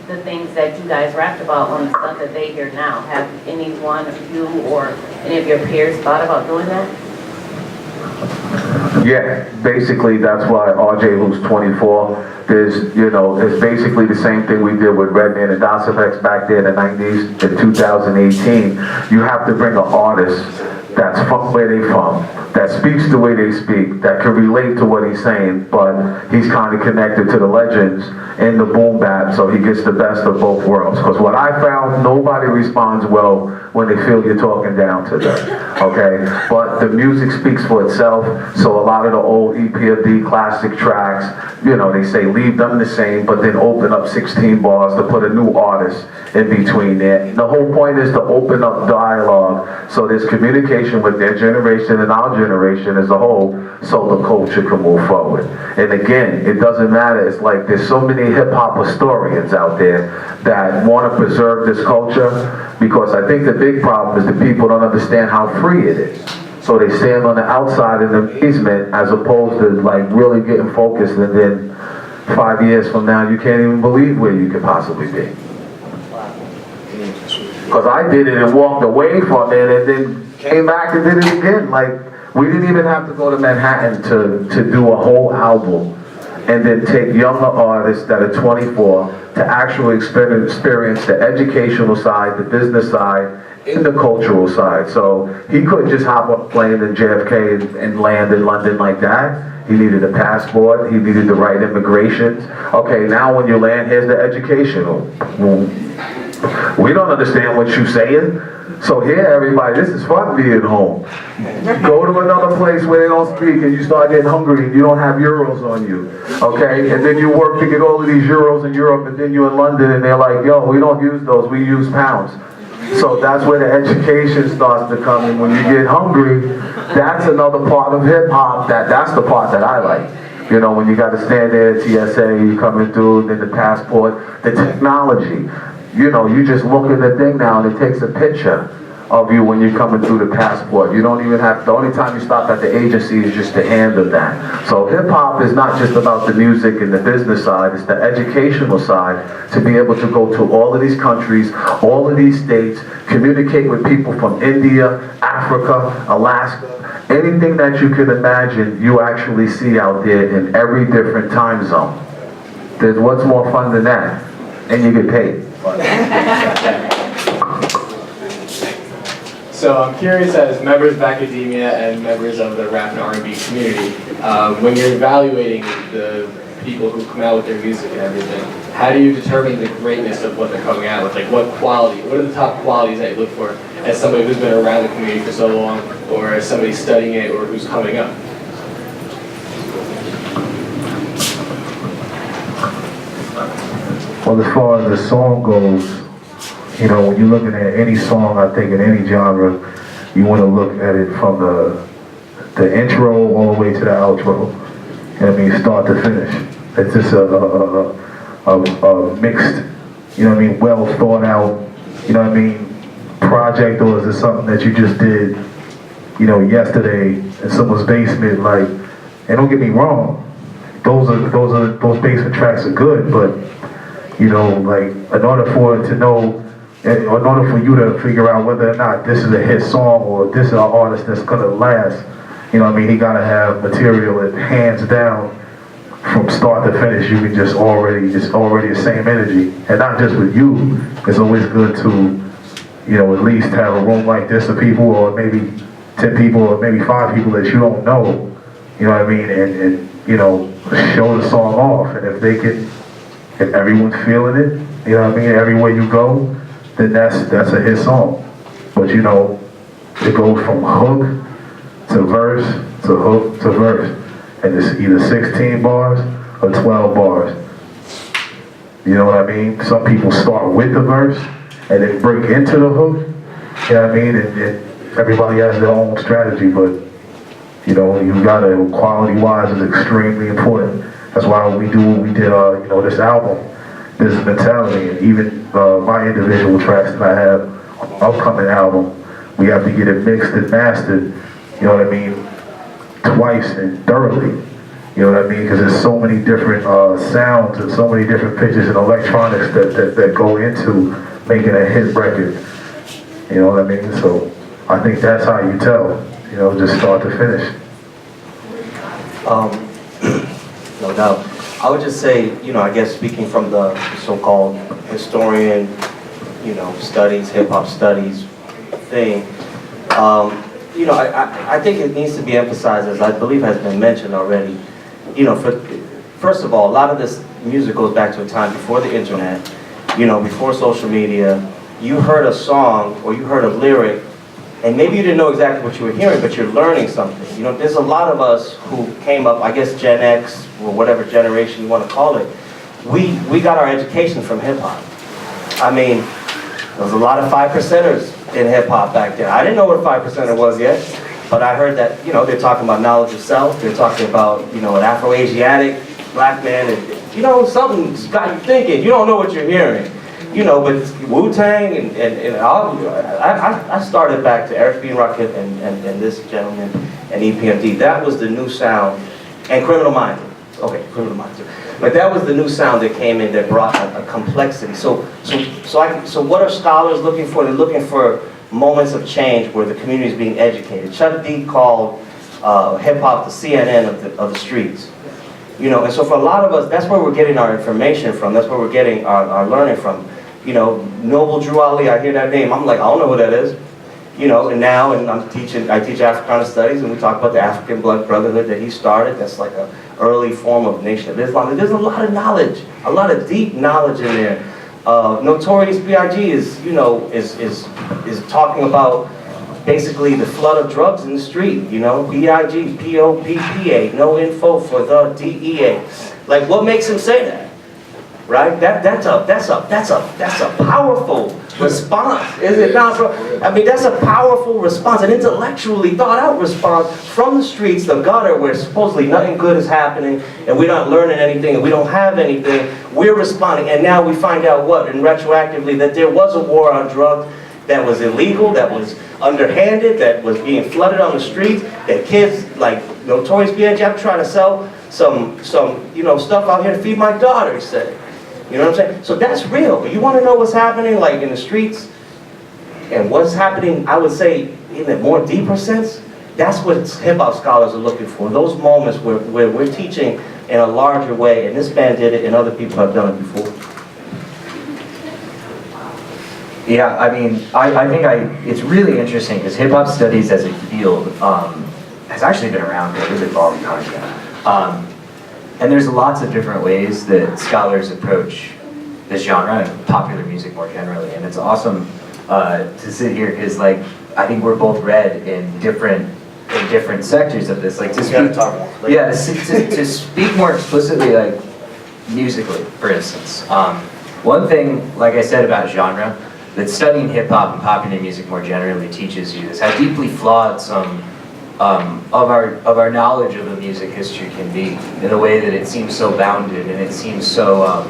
the things that you guys rapped about on the stuff that they hear now. Have any one of you or any of your peers thought about doing that? Yeah, basically that's why RJ, who's 24, it's basically the same thing we did with Redman and Dosifex back there in the 90s. In 2018, you have to bring an artist that's from where they from, that speaks the way they speak, that can relate to what he's saying, but he's kind of connected to the legends in the boom bap, so he gets the best of both worlds. Because what I found, nobody responds well when they feel you're talking down to them, okay? But the music speaks for itself, so a lot of the old EPMD classic tracks, they say leave them the same, but then open up 16 bars to put a new artist in between there. The whole point is to open up dialogue, so there's communication with their generation and our generation as a whole, so the culture can move forward. And again, it doesn't matter, it's like there's so many hip-hop historians out there that want to preserve this culture, because I think the big problem is that people don't understand how free it is. So they stand on the outside in amazement as opposed to like really getting focused, and then 5 years from now you can't even believe where you could possibly be. Because I did it and walked away from it and then came back and did it again. Like, we didn't even have to go to Manhattan to do a whole album and then take younger artists that are 24 to actually experience the educational side, the business side, and the cultural side. So he couldn't just hop on a plane in JFK and land in London like that. He needed a passport, he needed the right immigration. Okay, now when you land, here's the educational. We don't understand what you're saying. So here, everybody, this is fun being home. Go to another place where they don't speak and you start getting hungry and you don't have euros on you, okay? And then you work to get all of these euros in Europe, and then you're in London and they're like, yo, we don't use those, we use pounds. So that's where the education starts to come in. When you get hungry, that's another part of hip hop, that's the part that I like. When you got to stand there at TSA, you coming through, then the passport, the technology. You just look at the thing now and it takes a picture of you when you're coming through the passport. You don't even have, the only time you stop at the agency is just to hand them that. So hip hop is not just about the music and the business side, it's the educational side, to be able to go to all of these countries, all of these states, communicate with people from India, Africa, Alaska, anything that you can imagine, you actually see out there in every different time zone. What's more fun than that? And you get paid. So I'm curious, as members of academia and members of the rap and R&B community, when you're evaluating the people who come out with their music and everything, how do you determine the greatness of what they're coming out with? Like, what are the top qualities that you look for as somebody who's been around the community for so long, or as somebody studying it, or who's coming up? Well, as far as the song goes, when you're looking at any song, I think in any genre, you want to look at it from the intro all the way to the outro. Start to finish. It's just a mixed, well thought out, project, or is it something that you just did you know, yesterday in someone's basement, like, and don't get me wrong, those basement tracks are good, but, you know, like, in order for it to know, in order for you to figure out whether or not this is a hit song or this is an artist that's gonna last, you know what I mean, he gotta have material that hands down, from start to finish, you can it's already the same energy. And not just with you, it's always good to, you know, at least have a room like this of people, or maybe 10 people, or maybe 5 people that you don't know, you know what I mean, and you know, show the song off. And if everyone's feeling it, you know what I mean, everywhere you go, then that's a hit song. But you know, it goes from hook to verse to hook to verse. And it's either 16 bars or 12 bars. You know what I mean? Some people start with the verse and then break into the hook. You know what I mean? And everybody has their own strategy, but you know, you gotta, quality-wise is extremely important. That's why we do what we did, you know, this album, this mentality, and even my individual tracks that I have on the upcoming album, we have to get it mixed and mastered, you know what I mean, twice and thoroughly, you know what I mean, because there's so many different sounds and so many different pitches and electronics that go into making a hit record, you know what I mean, so I think that's how you tell, you know, just start to finish. No doubt. I would just say, you know, I guess speaking from the so-called historian, you know, studies, hip-hop studies thing, you know, I think it needs to be emphasized, as I believe has been mentioned already, you know, first of all, a lot of this music goes back to a time before the internet, you know, before social media. You heard a song or you heard a lyric, and maybe you didn't know exactly what you were hearing, but you're learning something. You know, there's a lot of us who came up, I guess Gen X, or whatever generation you want to call it, we got our education from hip-hop. I mean, there was a lot of 5%ers in hip-hop back then. I didn't know what a 5%er was yet, but I heard that, you know, they're talking about knowledge of self, they're talking about, you know, an Afro-Asiatic black man, and, you know, something's got you thinking, you don't know what you're hearing. You know, but Wu-Tang and I started back to Eric B. Ruckett and this gentleman and EPMD. That was the new sound, and Criminal Minds. Okay, Criminal Minds. But that was the new sound that came in that brought a complexity. So what are scholars looking for? They're looking for moments of change where the community is being educated. Chuck D called hip-hop the CNN of the streets. You know, and so for a lot of us, that's where we're getting our information from. That's where we're getting our learning from. You know, Noble Drew Ali, I hear that name, I'm like, I don't know who that is. You know, and now, and I teach Africana studies, and we talk about the African Blood Brotherhood that he started. That's like an early form of Nation of Islam. There's a lot of knowledge, a lot of deep knowledge in there. Notorious B.I.G. is, you know, is talking about basically the flood of drugs in the street, you know, B.I.G., P-O-P-P-A, no info for the D-E-A. Like, what makes him say that? Right? That's a powerful response, is it not, bro? I mean, that's a powerful response, an intellectually thought out response from the streets, the gutter, where supposedly nothing good is happening, and we're not learning anything, and we don't have anything. We're responding, and now we find out what, and retroactively, that there was a war on drugs that was illegal, that was underhanded, that was being flooded on the streets, that kids like Notorious B.I.G. I'm trying to sell some you know, stuff out here to feed my daughter, he said. You know what I'm saying? So that's real. You want to know what's happening like in the streets and what's happening, I would say, in a more deeper sense, that's what hip-hop scholars are looking for. Those moments where we're teaching in a larger way, and this band did it and other people have done it before. Yeah, I mean, I think it's really interesting because hip-hop studies as a field has actually been around for a really long time. And there's lots of different ways that scholars approach this genre and popular music more generally. And it's awesome to sit here because, like, I think we're both read in different sectors of this. Like, to speak, yeah, to speak more explicitly, like musically, for instance. One thing, like I said about genre, that studying hip hop and popular music more generally teaches you is how deeply flawed some of our knowledge of the music history can be, in a way that it seems so bounded and it seems so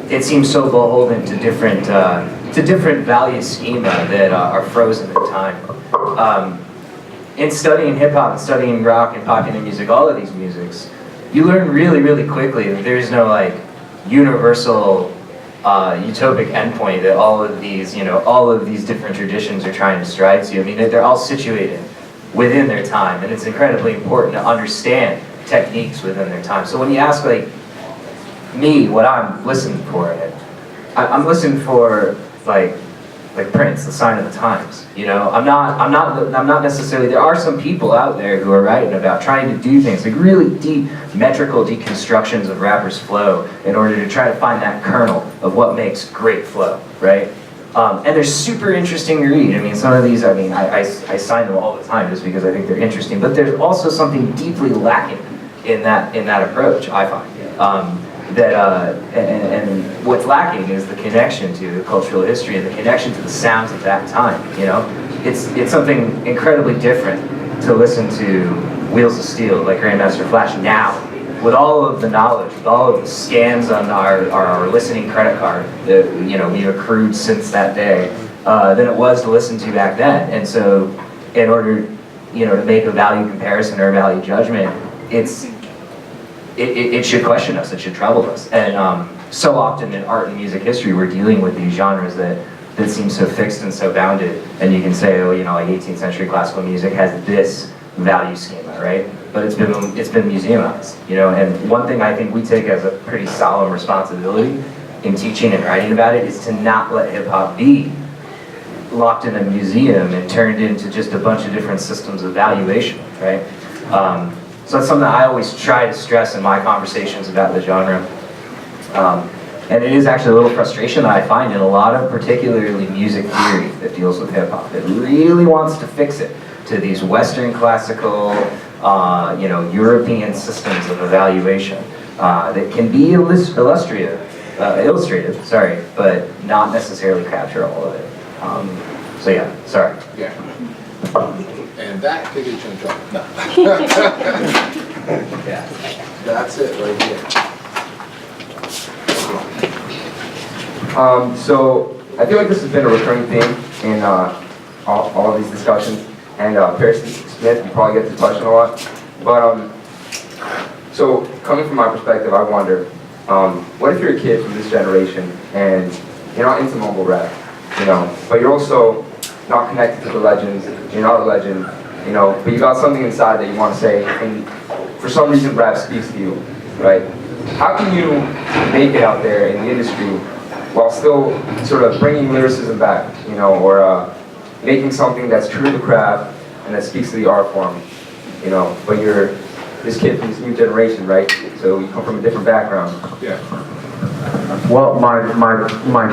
beholden to different value schema that are frozen in time. in studying hip hop and studying rock and popular music, all of these musics, you learn really, really quickly that there's no like universal utopic endpoint that all of these, all of these different traditions are trying to strive to. I mean, they're all situated within their time, and it's incredibly important to understand techniques within their time. So when you ask like me what I'm listening for, I'm listening for like Prince, the sign of the times. I'm not necessarily. There are some people out there who are writing about trying to do things like really deep metrical deconstructions of rappers' flow in order to try to find that kernel of what makes great flow, right? And they're super interesting to read. I mean, some of these, I sign them all the time just because I think they're interesting. But there's also something deeply lacking in that approach, I find. And what's lacking is the connection to the cultural history and the connection to the sounds of that time. It's something incredibly different to listen to Wheels of Steel, like Grandmaster Flash now, with all of the knowledge, with all of the scans on our listening credit card that we've accrued since that day, than it was to listen to back then. And so, in order to make a value comparison or a value judgment, it should question us, it should trouble us. And so often in art and music history, we're dealing with these genres that seem so fixed and so bounded. And you can say, like 18th century classical music has this value schema, right? But it's been museumized, And one thing I think we take as a pretty solemn responsibility in teaching and writing about it is to not let hip hop be locked in a museum and turned into just a bunch of different systems of valuation, right? So that's something I always try to stress in my conversations about the genre. And it is actually a little frustration that I find in a lot of particularly music theory that deals with hip hop. It really wants to fix it to these Western classical, European systems of evaluation that can be illustrative, but not necessarily capture all of it. So yeah, sorry. Yeah. And that could get you in trouble. No. Yeah. That's it right here. So I feel like this has been a recurring theme in all of these discussions, and Parish Smith, you probably get this question a lot. But so coming from my perspective, I wonder, what if you're a kid from this generation and you're not into mumble rap, but you're also not connected to the legends, you're not a legend, but you got something inside that you want to say, and for some reason rap speaks to you, right? How can you make it out there in the industry while still sort of bringing lyricism back, or making something that's true to the craft and that speaks to the art form, but you're this kid from this new generation, right? So you come from a different background. Yeah. Well, my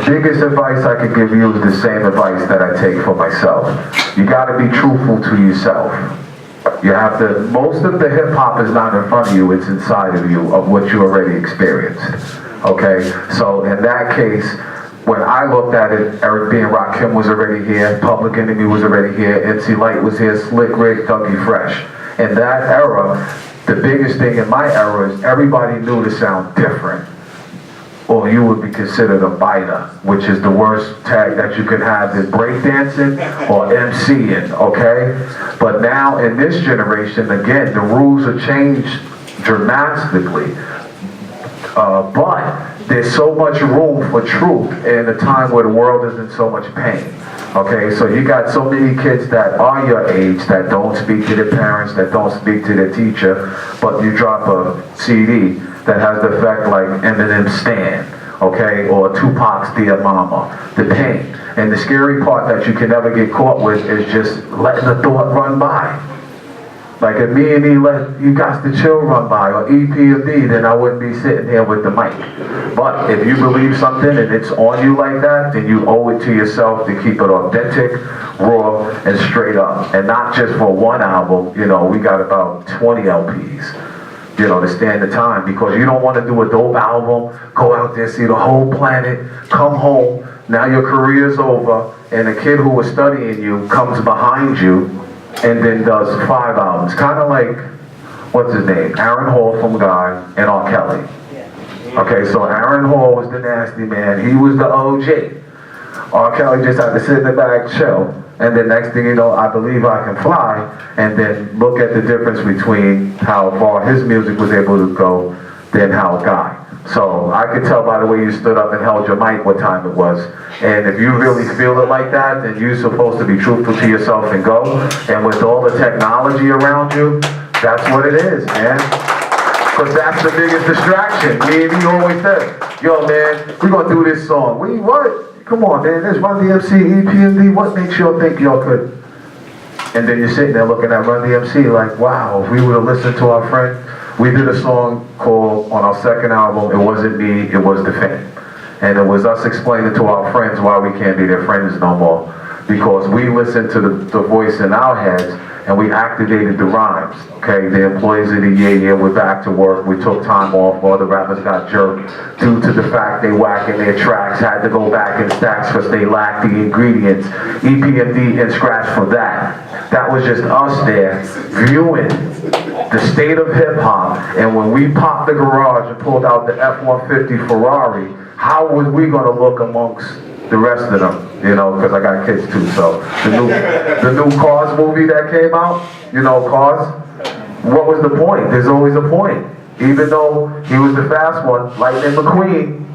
biggest advice I could give you is the same advice that I take for myself. You gotta be truthful to yourself. You have to, most of the hip hop is not in front of you, it's inside of you, of what you already experienced. Okay, so in that case, when I looked at it, Eric B. and Rakim was already here, Public Enemy was already here, MC Light was here, Slick Rick, Dougie Fresh. In that era, the biggest thing in my era is everybody knew to sound different, or you would be considered a biter, which is the worst tag that you could have is breakdancing or MCing, okay? But now in this generation, again, the rules have changed dramatically. But there's so much room for truth in a time where the world is in so much pain. Okay, so you got so many kids that are your age that don't speak to their parents, that don't speak to their teacher, but you drop a CD that has the effect like Eminem's Stand, okay, or Tupac's Dear Mama, the pain. And the scary part that you can never get caught with is just letting the thought run by. Like if me and E let You Got to Chill run by, or EPMD, then I wouldn't be sitting here with the mic. But if you believe something and it's on you like that, then you owe it to yourself to keep it authentic, raw, and straight up. And not just for one album, we got about 20 LPs. To stand the time, because you don't want to do a dope album, go out there, see the whole planet, come home, now your career's over, and a kid who was studying you comes behind you and then does 5 albums. Kind of like, what's his name? Aaron Hall from Guy and R. Kelly. Okay, so Aaron Hall was the nasty man, he was the OG. R. Kelly just had to sit in the back, chill, And then next thing you know, I Believe I Can Fly, and then look at the difference between how far his music was able to go than how Guy. So I could tell by the way you stood up and held your mic what time it was. And if you really feel it like that, then you're supposed to be truthful to yourself and go. And with all the technology around you, that's what it is, man. Because that's the biggest distraction. Me and he always said, yo, man, we're going to do this song. What? Come on, man, there's Run DMC, EPMD. What makes y'all think y'all could? And then you're sitting there looking at Run DMC like, wow, if we would have listened to our friend. We did a song called, on our second album, It Wasn't Me, It Was the Fame. And it was us explaining to our friends why we can't be their friends no more. Because we listened to the voice in our heads and we activated the rhymes. Okay, the employees of the year, we're back to work. We took time off. All the rappers got jerked due to the fact they whacking their tracks, had to go back in stacks because they lacked the ingredients. EPMD and scratch for that. That was just us there viewing the state of hip hop. And when we popped the garage and pulled out the F-150 Ferrari, how was we gonna look amongst the rest of them? You know, because I got kids too. So the new Cars movie that came out, you know, Cars. What was the point? There's always a point. Even though he was the fast one, Lightning McQueen.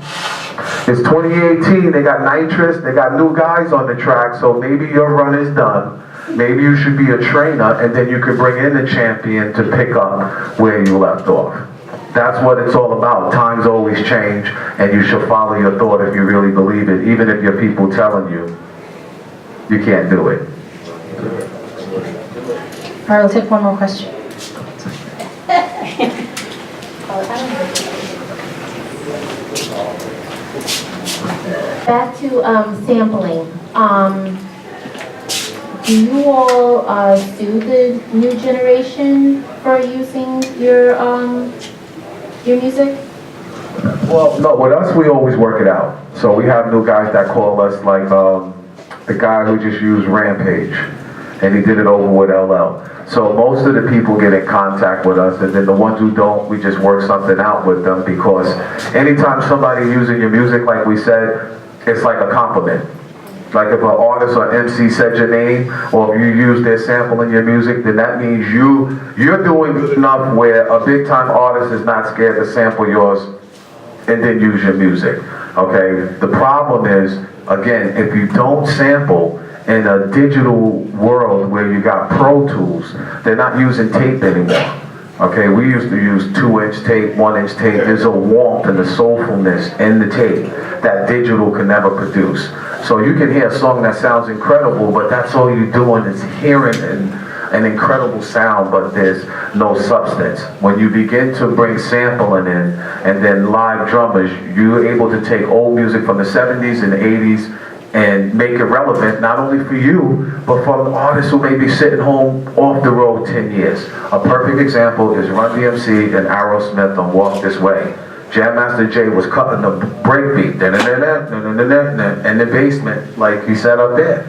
It's 2018, they got nitrous, they got new guys on the track, so maybe your run is done. Maybe you should be a trainer, and then you could bring in the champion to pick up where you left off. That's what it's all about. Times always change, and you should follow your thought if you really believe it, even if your people telling you you can't do it. All right, we'll take one more question. Back to sampling. Do you all sue the new generation for using your music? Well, no, with us, we always work it out. So we have new guys that call us, like the guy who just used Rampage, and he did it over with LL. So most of the people get in contact with us, and then the ones who don't, we just work something out with them, because anytime somebody using your music, like we said, it's like a compliment. Like if an artist or MC said your name, or if you use their sample in your music, then that means you're doing good enough where a big time artist is not scared to sample yours and then use your music. Okay? The problem is, again, if you don't sample in a digital world where you got Pro Tools, they're not using tape anymore. Okay, we used to use 2-inch tape, 1-inch tape. There's a warmth and a soulfulness in the tape that digital can never produce. So you can hear a song that sounds incredible, but that's all you're doing is hearing an incredible sound, but there's no substance. When you begin to bring sampling in, and then live drummers, you're able to take old music from the 70s and 80s and make it relevant, not only for you, but for the artists who may be sitting home off the road 10 years. A perfect example is Run DMC and Aerosmith on Walk This Way. Jam Master Jay was cutting the breakbeat in the basement, like he said up there.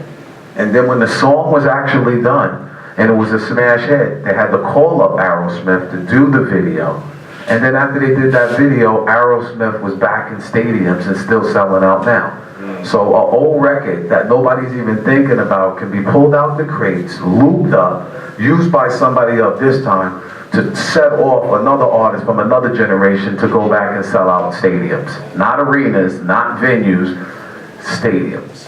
And then when the song was actually done, and it was a smash hit, they had to call up Aerosmith to do the video. And then after they did that video, Aerosmith was back in stadiums and still selling out now. So an old record that nobody's even thinking about can be pulled out the crates, looped up, used by somebody of this time to set off another artist from another generation to go back and sell out stadiums. Not arenas, not venues, stadiums.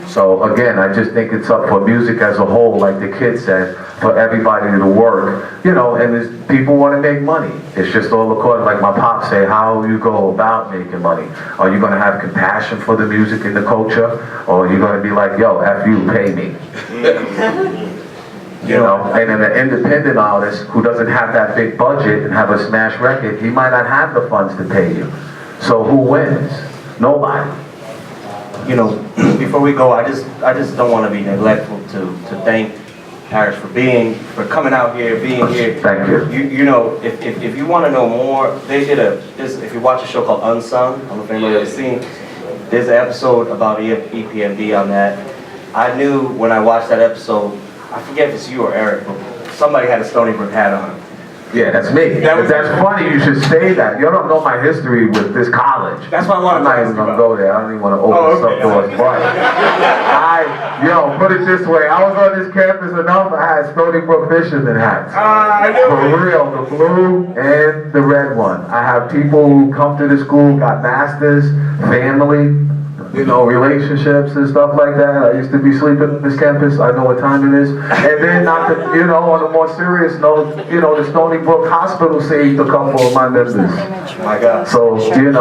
So again, I just think it's up for music as a whole, like the kid said, for everybody to work, you know, and people want to make money. It's just all according, like my pops say, how you go about making money. Are you going to have compassion for the music and the culture? Or are you going to be like, yo, F you, pay me? You know, and an independent artist who doesn't have that big budget and have a smash record, he might not have the funds to pay you. So who wins? Nobody. You know, before we go, I just don't want to be neglectful to thank Parish for coming out here, being here. Thank you. You know, if you want to know more, they did if you watch a show called Unsung, I don't know if anybody ever seen, there's an episode about EPMD on that. I knew when I watched that episode, I forget if it's you or Eric, but somebody had a Stony Brook hat on. Yeah, that's me. That's funny you should say that. You don't know my history with this college. That's what I wanted I'm to not ask even you gonna about. go there. I don't even wanna open stuff doors. But put it this way. I was on this campus enough, I had Stony Brook fisherman hats. For real, the blue and the red one. I have people who come to the school, got masters, family, relationships and stuff like that. I used to be sleeping on this campus. I know what time it is. And then on a more serious note, the Stony Brook Hospital saved a couple of my members. My God. So, again,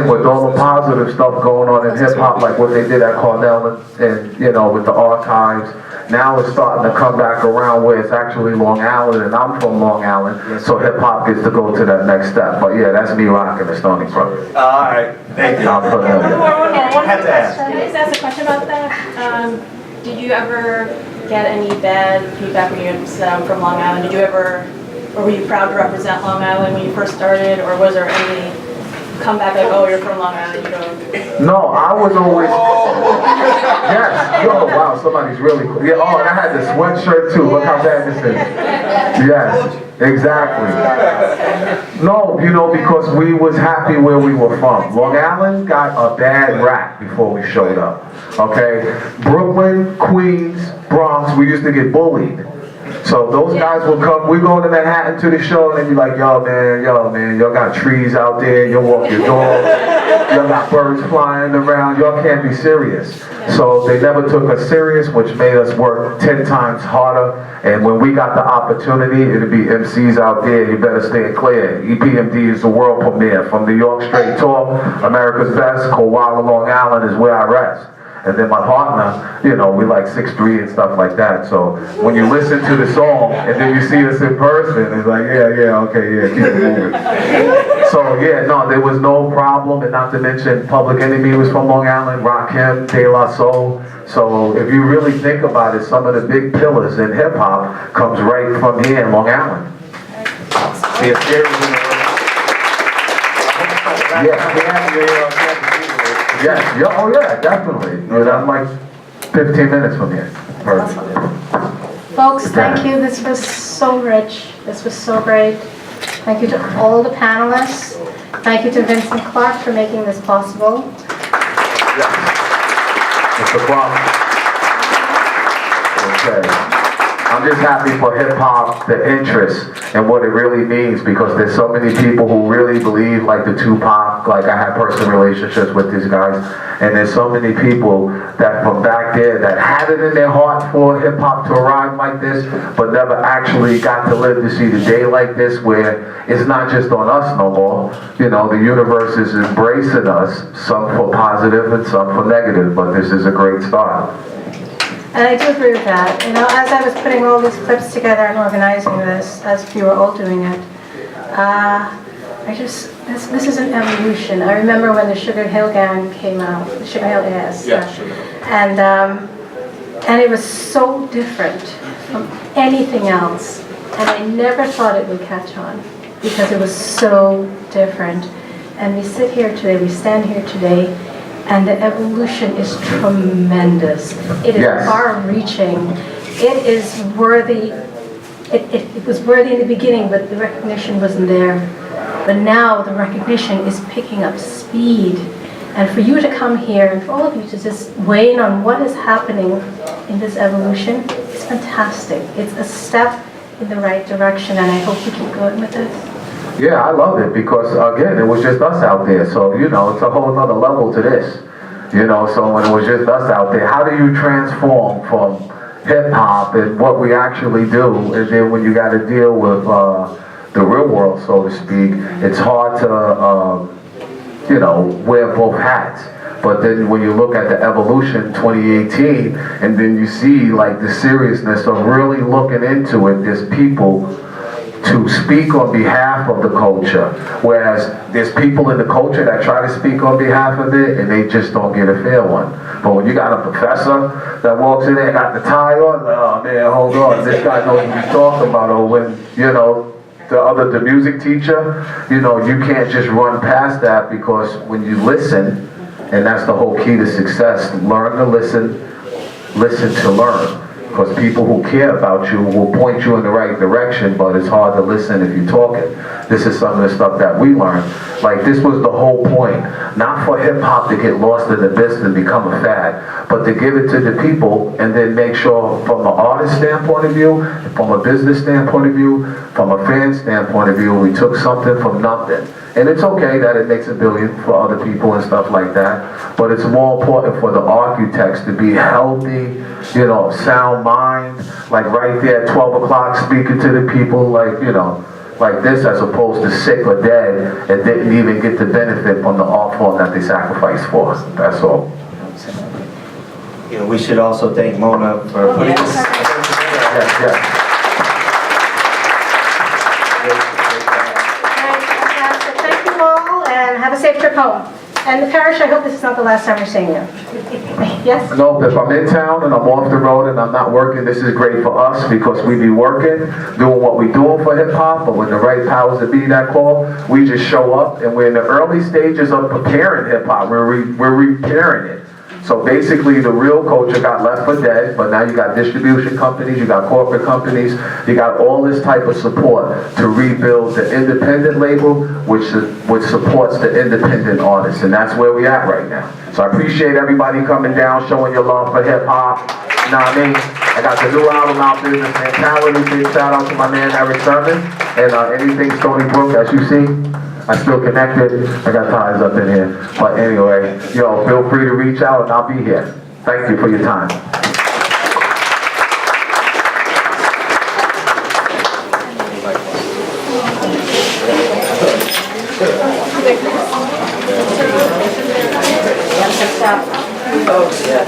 with all the positive stuff going on in hip hop, like what they did at Cornell and with the archives, now it's starting to come back around where it's actually Long Island, and I'm from Long Island, so hip hop gets to go to that next step. But yeah, that's me rocking the Stony Brook. All right, thank you. I'm familiar. Had to ask. Can I just ask a question about that? Did you ever get any bad feedback when you said I'm from Long Island? or were you proud to represent Long Island when you first started, or was there any comeback like, oh, you're from Long Island, you don't? No, I was always. Yes. Yo, wow, somebody's really cool. Yeah. Oh, and I had the sweatshirt too. Look how bad this is. Yes, exactly. No, because we was happy where we were from. Long Island got a bad rap before we showed up. Okay, Brooklyn, Queens, Bronx, we used to get bullied. So those guys will come, we go to Manhattan to the show and they be like, yo man, y'all got trees out there, y'all walk your dog, y'all got birds flying around, y'all can't be serious. So they never took us serious, which made us work 10 times harder. And when we got the opportunity, it'd be MCs out there, you better stay clear. EPMD is the world premiere from New York straight tour, America's Best, Koala, Long Island is where I rest. And then my partner, we like 6'3" and stuff like that. So when you listen to the song and then you see us in person, it's like, okay, keep it moving. So no, there was no problem. And not to mention, Public Enemy was from Long Island, Rakim, De La Soul. So if you really think about it, some of the big pillars in hip hop comes right from here in Long Island. Yes, oh yeah, definitely. I'm like 15 minutes from here. Perfect. Folks, thank you. This was so rich. This was so great. Thank you to all the panelists. Thank you to Vincent Clark for making this possible. Mr. Clark. Okay. I'm just happy for hip hop, the interest, and what it really means, because there's so many people who really believe, like the Tupac, like I had personal relationships with these guys, and there's so many people that from back there that had it in their heart for hip hop to arrive like this, but never actually got to live to see the day like this, where it's not just on us no more. The universe is embracing us, some for positive and some for negative, but this is a great start. And I do agree with that. As I was putting all these clips together and organizing this, as you were all doing it, this is an evolution. I remember when the Sugar Hill Gang came out, the Sugar Hill AS. And it was so different from anything else. And I never thought it would catch on, because it was so different. And we sit here today, we stand here today, and the evolution is tremendous. It is far-reaching. It is worthy. It was worthy in the beginning, but the recognition wasn't there. But now the recognition is picking up speed. And for you to come here, and for all of you to just weigh in on what is happening in this evolution, is fantastic. It's a step in the right direction, and I hope you keep going with it. Yeah, I love it, because again, it was just us out there. So, it's a whole other level to this. So when it was just us out there, how do you transform from hip hop and what we actually do, and then when you got to deal with the real world, so to speak, it's hard to, wear both hats. But then when you look at the evolution 2018, and then you see like the seriousness of really looking into it, there's people to speak on behalf of the culture, whereas there's people in the culture that try to speak on behalf of it and they just don't get a fair one. But when you got a professor that walks in there and got the tie on, oh man, hold on, this guy knows what he's talking about. Or when, the music teacher, you can't just run past that, because when you listen, and that's the whole key to success, learn to listen to learn. Because people who care about you will point you in the right direction, but it's hard to listen if you're talking. This is some of the stuff that we learned. Like, this was the whole point. Not for hip hop to get lost in the abyss and become a fad, but to give it to the people and then make sure from an artist standpoint of view, from a business standpoint of view, from a fan standpoint of view, we took something from nothing. And it's okay that it makes $1 billion for other people and stuff like that, but it's more important for the architects to be healthy, you know, sound mind, like right there at 12 o'clock speaking to the people, like, you know, like this, as opposed to sick or dead and didn't even get the benefit from the art form that they sacrificed for. That's all. You know, we should also thank Mona for putting this. Yes, yes. Thank you all, and have a safe trip home. And the Parish, I hope this is not the last time we're seeing you. Yes? No, if I'm in town and I'm off the road and I'm not working, this is great for us because we be working, doing what we doing for hip hop, but when the right powers that be that call, we just show up and we're in the early stages of preparing hip hop. We're repairing it. So basically the real culture got left for dead, but now you got distribution companies, you got corporate companies, you got all this type of support to rebuild the independent label, which supports the independent artists, and that's where we at right now. So I appreciate everybody coming down, showing your love for hip hop. You know what I mean? I got the new album out, Business Mentality. Big shout out to my man Eric Sermon, and anything Stony Brook, as you see. I still connected. I got ties up in here. But anyway, yo, feel free to reach out and I'll be here. Thank you for your time. Yeah.